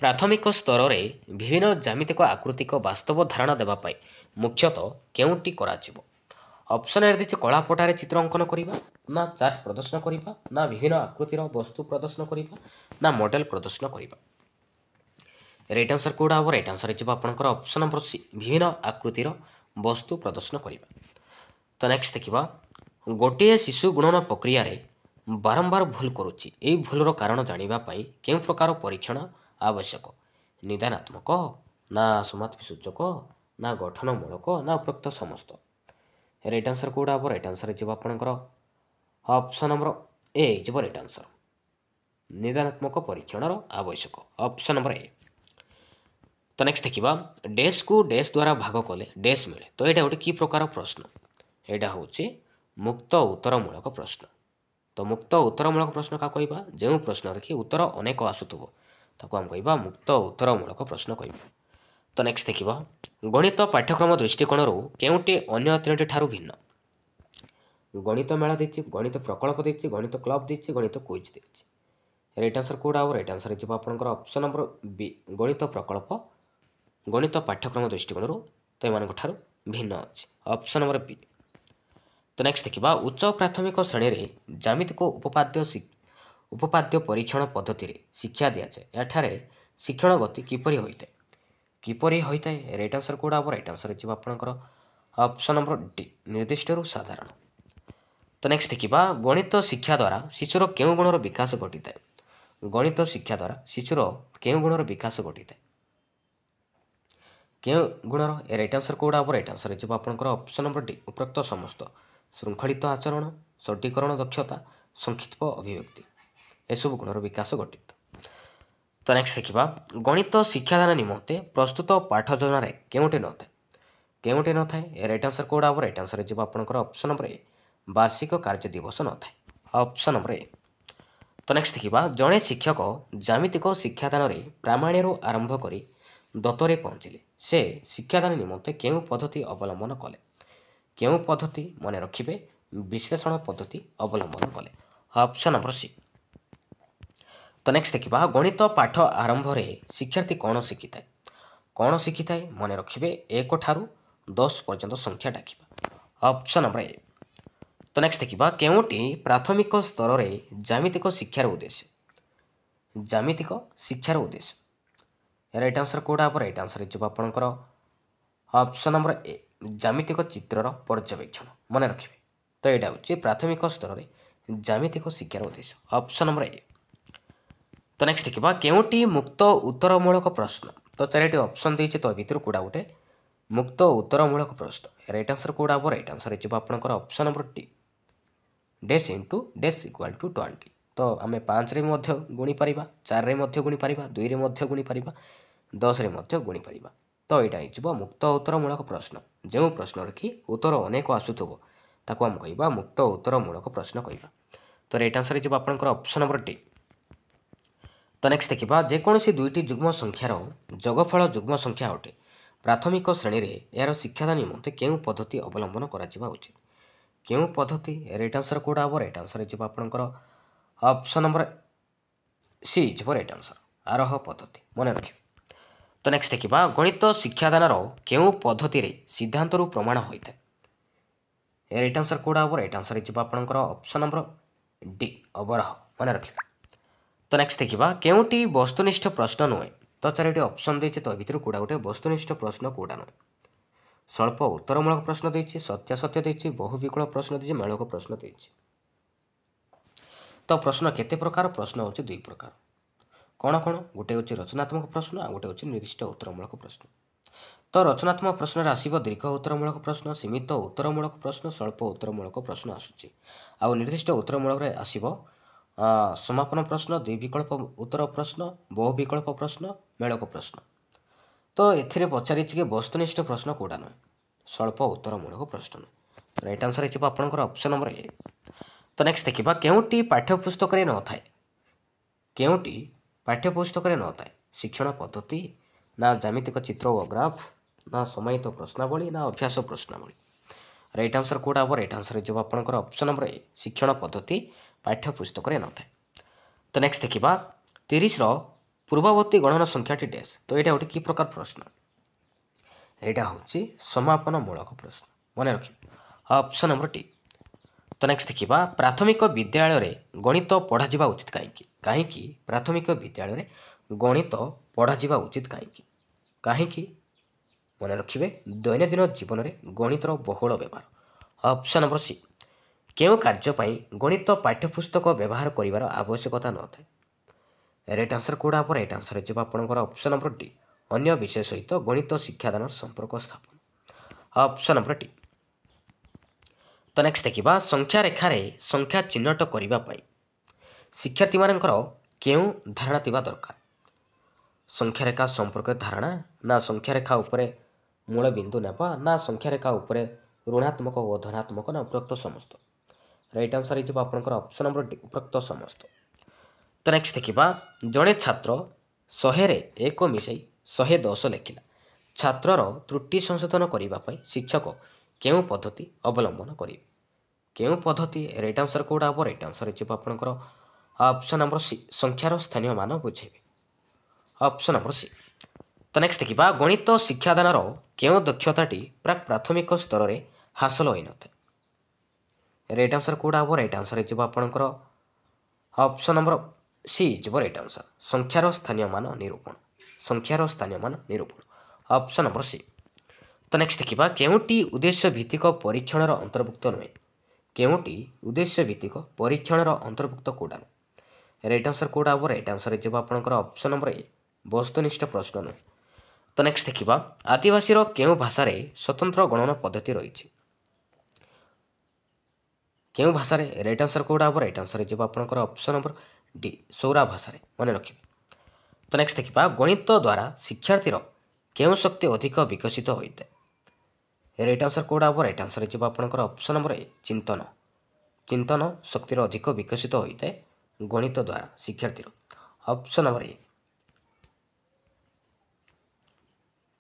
ପ୍ରାଥମିକ ସ୍ତରରେ ବିଭିନ୍ନ ଜ୍ୟାମିତିକ ଆକୃତିକ ବାସ୍ତବ ଧାରଣା ଦେବା ପାଇଁ ମୁଖ୍ୟତଃ କେଉଁଟି କରାଯିବ? ଅପସନ୍ ଏ ଦେଇଛି କଳାପଟାରେ ଚିତ୍ର ଅଙ୍କନ କରିବା, ନା ଚାର୍ଟ ପ୍ରଦର୍ଶନ କରିବା, ନା ବିଭିନ୍ନ ଆକୃତିର ବସ୍ତୁ ପ୍ରଦର୍ଶନ କରିବା, ନା ମଡେଲ ପ୍ରଦର୍ଶନ କରିବା? ରାଇଟ୍ ଆନ୍ସର କେଉଁଟା ହେବ? ରାଇଟ୍ ଆନ୍ସର ଯିବ ଆପଣଙ୍କର ଅପସନ୍ ନମ୍ବର ସି, ବିଭିନ୍ନ ଆକୃତିର ବସ୍ତୁ ପ୍ରଦର୍ଶନ କରିବା। ତ ନେକ୍ସଟ ଦେଖିବା, ଗୋଟିଏ ଶିଶୁ ଗୁଣନ ପ୍ରକ୍ରିୟାରେ ବାରମ୍ବାର ଭୁଲ କରୁଛି, ଏହି ଭୁଲର କାରଣ ଜାଣିବା ପାଇଁ କେଉଁ ପ୍ରକାର ପରୀକ୍ଷଣ ଆବଶ୍ୟକ? ନିଦାନାତ୍ମକ, ନା ସମାପ୍ତି ସୂଚକ, ନା ଗଠନମୂଳକ, ନା ଉପରୋକ୍ତ ସମସ୍ତ? ରାଇଟ୍ ଆନ୍ସର କେଉଁଟା ହେବ? ରାଇଟ୍ ଆନ୍ସର ଯିବ ଆପଣଙ୍କର ଅପସନ୍ ନମ୍ବର ଏ ଯିବ ରାଇଟ୍ ଆନ୍ସର, ନିଦାନାତ୍ମକ ପରୀକ୍ଷଣର ଆବଶ୍ୟକ, ଅପସନ୍ ନମ୍ବର ଏ। ତ ନେକ୍ସଟ ଦେଖିବା, ଡେସ୍କୁ ଡେସ୍ ଦ୍ୱାରା ଭାଗ କଲେ ଡେସ୍ ମିଳେ, ତ ଏଇଟା ଗୋଟେ କି ପ୍ରକାର ପ୍ରଶ୍ନ? ଏଇଟା ହେଉଛି ମୁକ୍ତ ଉତ୍ତରମୂଳକ ପ୍ରଶ୍ନ। ତ ମୁକ୍ତ ଉତ୍ତରମୂଳକ ପ୍ରଶ୍ନ କାହା କହିବା? ଯେଉଁ ପ୍ରଶ୍ନରେ କି ଉତ୍ତର ଅନେକ ଆସୁଥିବ ତାକୁ ଆମେ କହିବା ମୁକ୍ତ ଉତ୍ତରମୂଳକ ପ୍ରଶ୍ନ କହିବା। ତ ନେକ୍ସଟ ଦେଖିବା, ଗଣିତ ପାଠ୍ୟକ୍ରମ ଦୃଷ୍ଟିକୋଣରୁ କେଉଁଟି ଅନ୍ୟ ତିନୋଟି ଠାରୁ ଭିନ୍ନ? ଗଣିତ ମେଳା ଦେଇଛି, ଗଣିତ ପ୍ରକଳ୍ପ ଦେଇଛି, ଗଣିତ କ୍ଲବ ଦେଇଛି, ଗଣିତ କୁଇଜ୍ ଦେଇଛି। ରାଇଟ୍ ଆନ୍ସର କେଉଁଟା ହେବ? ରାଇଟ୍ ଆନ୍ସର ଯିବ ଆପଣଙ୍କର ଅପସନ୍ ନମ୍ବର ବି, ଗଣିତ ପ୍ରକଳ୍ପ ଗଣିତ ପାଠ୍ୟକ୍ରମ ଦୃଷ୍ଟିକୋଣରୁ ତ ଏମାନଙ୍କ ଠାରୁ ଭିନ୍ନ ଅଛି, ଅପସନ୍ ନମ୍ବର ବି। तो नेक्स्ट देखा उच्च प्राथमिक श्रेणी में ज्यामितिक उपपाद्य परीक्षण पद्धति रे शिक्षा दि जाए एठारे शिक्षण गति किपरि होता है राइट आंसर कौड़ा हम राइट आंसर हो आपंकर ऑप्शन नंबर डी निर्दिष्ट रु साधारण। तो नेक्स्ट देखा गणित शिक्षा द्वारा शिशुर केउं गुणर विकास घटी है गणित शिक्षा द्वारा शिशुर केउं गुणर विकास घटी है केउं गुणर राइट आंसर कौड़ा हम राइट आंसर हो आपंकर ऑप्शन नंबर डी उपरोक्त समस्त श्रृंखलित आचरण सटीकरण दक्षता संक्षिप्त अभिव्यक्ति एसबू गुणर विकास घटित। तो नेक्स्ट देखा गणित शिक्षादान निमंते प्रस्तुत पाठ योजना केउंटे न थाए राइट आंसर कौड़ा हम राइट आंसर हो आपंकर ऑप्शन नंबर ए वार्षिक कार्य दिवस न थाए ऑप्शन नंबर ए। तो नेक्स्ट देखा जड़े शिक्षक ज्यामितिक शिक्षादान में प्रामाण्य आरंभ कर दत्तरे पहुँचले से शिक्षादान निमंते केउं पद्धति अवलंबन कले केउं पद्धति मन रखिबे विश्लेषण पद्धति अवलंबन कले ऑप्शन नंबर सी। तो नेक्स्ट देखा गणित पाठ आरंभ में शिक्षार्थी कौन शिखी थाए मन रखिबे 1 ठारू 10 पर्यंत संख्या डाकिबा ऑप्शन नंबर ए। तो नेक्स्ट देखा केउंटी प्राथमिक स्तर में ज्यामितिक शिक्षार उद्देश्य राइट आंसर कौड़ा हम राइट आंसर हो आपंकर ऑप्शन नंबर ए ज्यामितिक चित्रर पर्यवेक्षण मन रखिए। तो यहाँ हूँ प्राथमिक स्तर में ज्यामितिक शिक्षार उद्देश्य ऑप्शन नंबर ए। तो नेक्स्ट देखा केउंटी मुक्त उत्तरमूलक प्रश्न तो 4टी ऑप्शन देती तो भितर कौड़ा गोटे मुक्त उत्तरमूलक प्रश्न राइट आंसर कौड़ा हम राइट आंसर हो आपंकर option number D days into days equal to 20। तो आम 5 रे गुणी पार 4 रे गुणी पार 2 रे गुणी पार 10 रे गुणी पार। तो यहाँ हो मुक्त उत्तरमूलक प्रश्न जो प्रश्न कि उत्तर अनेक आसुव ताको आम कह मुक्त उत्तरमूलक प्रश्न कहवा। तो राइट आंसर हो आपंकर ऑप्शन नंबर डी। तो नेक्स्ट देखा जेकोसी दुईटी जुग्म संख्यार जोगफल जुग्म संख्या अटे प्राथमिक श्रेणी में यार शिक्षादान निमंते केउं पद्धति अवलंबन करा उचित केउं पद्धति राइट आंसर कौड़ा हम राइट आंसर हो आपंकर ऑप्शन नंबर सी हो राइट आंसर आरह पद्धति मन रखिए। तो नेक्स्ट देखा गणित शिक्षादान केउं पद्धति रे सिद्धांत प्रमाण होता है राइट आंसर कौड़ा हम राइट आंसर हो आपंकर ऑप्शन नंबर डी अवरह मन रखिए। तो नेक्स्ट देखा केउंटी वस्तुनिष्ठ प्रश्न नुहे तो 4टी ऑप्शन देती तो भितर कौड़ा गोटे वस्तुनिष्ठ प्रश्न कौड़ा नुहे स्वल्प उत्तरमूलक प्रश्न देती सत्यासत्य देती बहुविकल प्रश्न देती मेलक प्रश्न देती। तो प्रश्न केते प्रकार प्रश्न होची 2 प्रकार कौन कौन गोटे हूँ रचनात्मक प्रश्न आ गोटे हूँ निर्दिष्ट उत्तरमूलक प्रश्न। तो रचनात्मक प्रश्न आसव दीर्घ उत्तरमूलक प्रश्न सीमित उत्तरमूलक प्रश्न स्वल्प उत्तरमूलक प्रश्न आसूची आ निर्दिष्ट उत्तरमूलक आसव समापन प्रश्न द्विविकल्प उत्तर प्रश्न बहुविकल्प प्रश्न मेलक प्रश्न। तो एथिरे पचारि कि वस्तुनिष्ठ प्रश्न कौटा नुहे स्वल्प उत्तरमूलक प्रश्न नुहे राइट आंसर हो आपंकर ऑप्शन नंबर ए। तो नेक्स्ट देखा केउंटी पाठ्यपुस्तक न थाए केउंटी पाठ्यपुस्तक न थाए शिक्षण पद्धति ना ज्यामितिक चित्र व ग्राफ ना समाहित प्रश्नावली ना अभ्यास प्रश्नावली राइट आंसर कौड़ा हम राइट आंसर हो आपंकर ऑप्शन नंबर ए शिक्षण पद्धति पाठ्यपुस्तक न थाए। तो नेक्स्ट देखा 30 पूर्ववर्ती गणन संख्याटी डैश तो यहाँ गोटे कि प्रकार प्रश्न यहाँ हूँ समापन मूलक प्रश्न मन रखिए ऑप्शन नंबर टी। तो नेक्स्ट देखा प्राथमिक विद्यालय गणित पढ़ा उचित कहीं प्राथमिक विद्यालय गणित पढ़ा उचित कहीं मन रखिए दैनंदिन जीवन में गणितर बहुल व्यवहार ऑप्शन नंबर सी केउं कार्यपाई गणित पाठ्यपुस्तक व्यवहार करिवार आवश्यकता न थाए राइट आंसर कौड़ा हम राइट आंसर हो आपंकर ऑप्शन नंबर डी अन्य विषय सहित गणित शिक्षादान संपर्क स्थापन ऑप्शन नंबर डी। तो नेक्स्ट देखा संख्या रेखार संख्या चिन्हट करने शिक्षार्थी मानकर केउं धारणा थिबा दरकार संख्या रेखा संपर्क धारणा ना संख्या रेखा उपरे मूल बिंदु नेबा ना संख्या रेखा उपरे ऋणात्मक और धनात्मक ना उपरोक्त समस्त राइट आंसर हो आपंकर ऑप्शन नंबर डी उपरोक्त समस्त। तो नेक्स्ट देखा जड़े छात्र 100 रे 1 मिसाई 110 लेखिला छात्रर त्रुटि संशोधन करने शिक्षक केउं पद्धति अवलंबन करेंगे केउं पद्धति राइट आंसर कौड़ा हम राइट आंसर हो आपंकर ऑप्शन नंबर सी संख्यार स्थानीय मान बुझेबे ऑप्शन नंबर सी। तो नेक्स्ट देखा गणित शिक्षादान केउं दक्षताटी प्राक प्राथमिक स्तर में हासिल होई नथे राइट आंसर कोड हम राइट आंसर हो आपंकर ऑप्शन नंबर सी हो राइट आंसर संख्यार स्थानीय मान निरूपण संख्यार स्थानीय मान निरूपण ऑप्शन नंबर सी। तो नेक्स्ट देखा केउटी उद्देश्य भित्तिक परीक्षण अंतर्भुक्त नुहे केउटी उद्देश्य भित्तिक परीक्षण अंतर्भुक्त कोडा राइट आंसर कोड हम राइट आंसर हो आपंकर ऑप्शन नंबर ए वस्तुनिष्ठ प्रश्न नुहे। तो नेक्स्ट देखा आदिवासी केउं भाषा स्वतंत्र गणना पद्धति रही केउं भाषा राइट आंसर कोड हम राइट आंसर हो आपंकर ऑप्शन नंबर डी सौरा भाषा मन रखिए। तो नेक्स्ट देखा गणित द्वारा शिक्षार्थीर केउं शक्ति अधिक विकसित होता है राइट आंसर कोड हम राइट आंसर हो आपंकर ऑप्शन नंबर ए चिंतन चिंतन शक्तिर अधिक विकसित होता है गणित द्वारा शिक्षार्थीर ऑप्शन नंबर ए।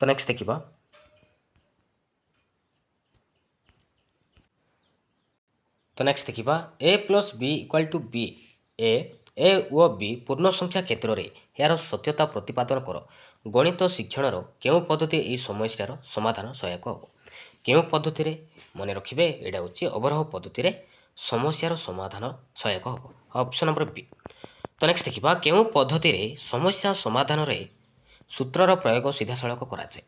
तो नेक्स्ट देखा A plus B equal to B A O B पूर्ण संख्या क्षेत्र में यार सत्यता प्रतिपादन कर गणित शिक्षण केउं पद्धति यह समस्यार समाधान सहायक हो केउं पद्धति मन रखिए यहाँ हूँ अवरोह पद्धति समस्यार समाधान सहायक हो ऑप्शन नंबर बी। तो नेक्स्ट देखा केउं पद्धति समस्या समाधान सूत्रर प्रयोग सीधा सड़क कराए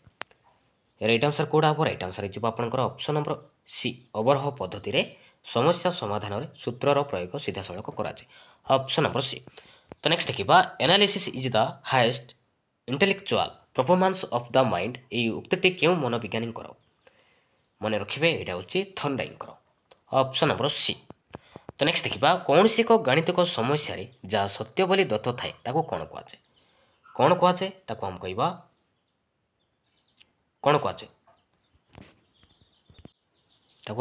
राइट आंसर कोड हम राइट आंसर हो आपंकर ऑप्शन नंबर सी अवरोह पद्धति समस्या समाधान सूत्रर प्रयोग सीधा सड़क कराए ऑप्शन नंबर सी। तो नेक्स्ट देखा analysis is the highest intellectual performance of the mind ये उक्ति क्यों मनोविज्ञानी मन रखिए यहाँ हूँ थर्नडाइन ऑप्शन नंबर सी। तो नेक्स्ट देखा कौन सी एक गाणितिक समस्या जहाँ सत्य बोली दत्त थाए कौन कहुए हम कह कौन कहुए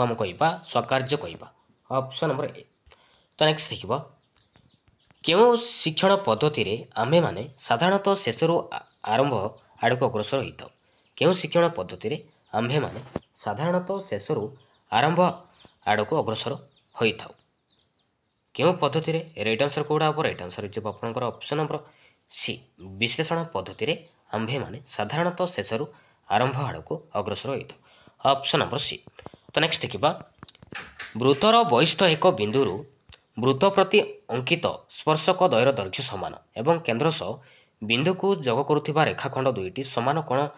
आम कह स्वकार्य कह ऑप्शन नंबर ए। तो नेक्स्ट देखा क्यों शिक्षण पद्धति आमे माने साधारणतः शेषरू आरंभ आड़ को अग्रसर होता क्यों शिक्षण पद्धति आम्भे माने साधारणतः शेषरू आरंभ आड़ को अग्रसर होता क्यों पद्धति राइट आंसर कोड हम राइट आंसर हो आपंकर ऑप्शन नंबर सी विश्लेषण पद्धति आम्भे माने साधारणतः शेषरू आरंभ आड़ को अग्रसर होता ऑप्शन नंबर सी। तो नेक्स्ट देखा वृत्तर बहिस्थ एक बिंदु वृत्त प्रति अंकित स्पर्शक द्वयर दैर्घ्य सामान एवं केन्द्र सह बिंदु को जोग करुवा रेखाखंड दुईटी सामान कोण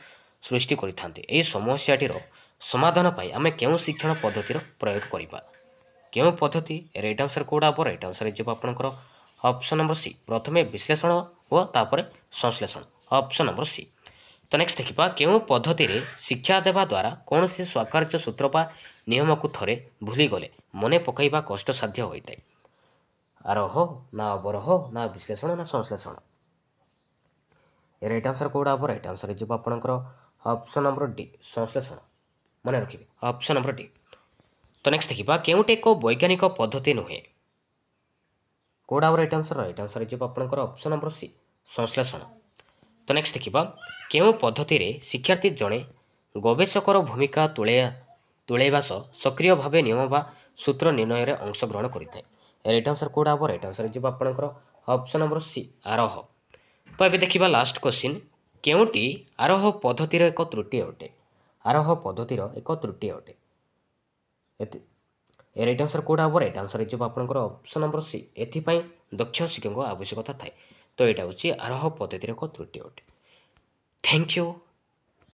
सृष्टि करें समस्याटीर समाधान पर आम क्यों शिक्षण पद्धति प्रयोग करवा क्यों पद्धति राइट आंसर कोड हम राइट आंसर हो आपंकर ऑप्शन नंबर सी प्रथमे विश्लेषण और तापर संश्लेषण ऑप्शन नंबर सी। तो नेक्स्ट देखा क्यों पद्धति शिक्षा देवा द्वारा कौन सी स्वकार्य सूत्र बा नियम को थरे भूली गले मने पकईवा कष्टसाध्य होता है आरोह ना अवरोह ना विश्लेषण ना संश्लेषण राइट आंसर कोड हम राइट आंसर हो आपंकर ऑप्शन नंबर डी संश्लेषण मन रखिए ऑप्शन नंबर डी। तो नेक्स्ट देखा केउटे एक वैज्ञानिक पद्धति नुहे कोड हम राइट आंसर हो आपंकर ऑप्शन नंबर सी संश्लेषण। तो नेक्स्ट देखा केउं पद्धति शिक्षार्थी जड़े गवेषकर भूमिका तुलैवा सक्रिय भाव नियम बा सूत्र निर्णय में अंशग्रहण करें राइट आंसर कोड हम राइट आंसर हो आपंकर ऑप्शन नंबर सी आरोह। तो ये देखा लास्ट क्वेश्चन केउटी आरोह पद्धतिर एक त्रुटि अटे आरोह पद्धतिर एक त्रुटि अटे राइट आंसर कोड हम राइट आंसर हो आपंकर ऑप्शन नंबर सी एपाई दक्ष शिक्षक आवश्यकता थाए। तो यहाँ हूँ आरोह पद्धतिर एक त्रुटि अटे। Thank you.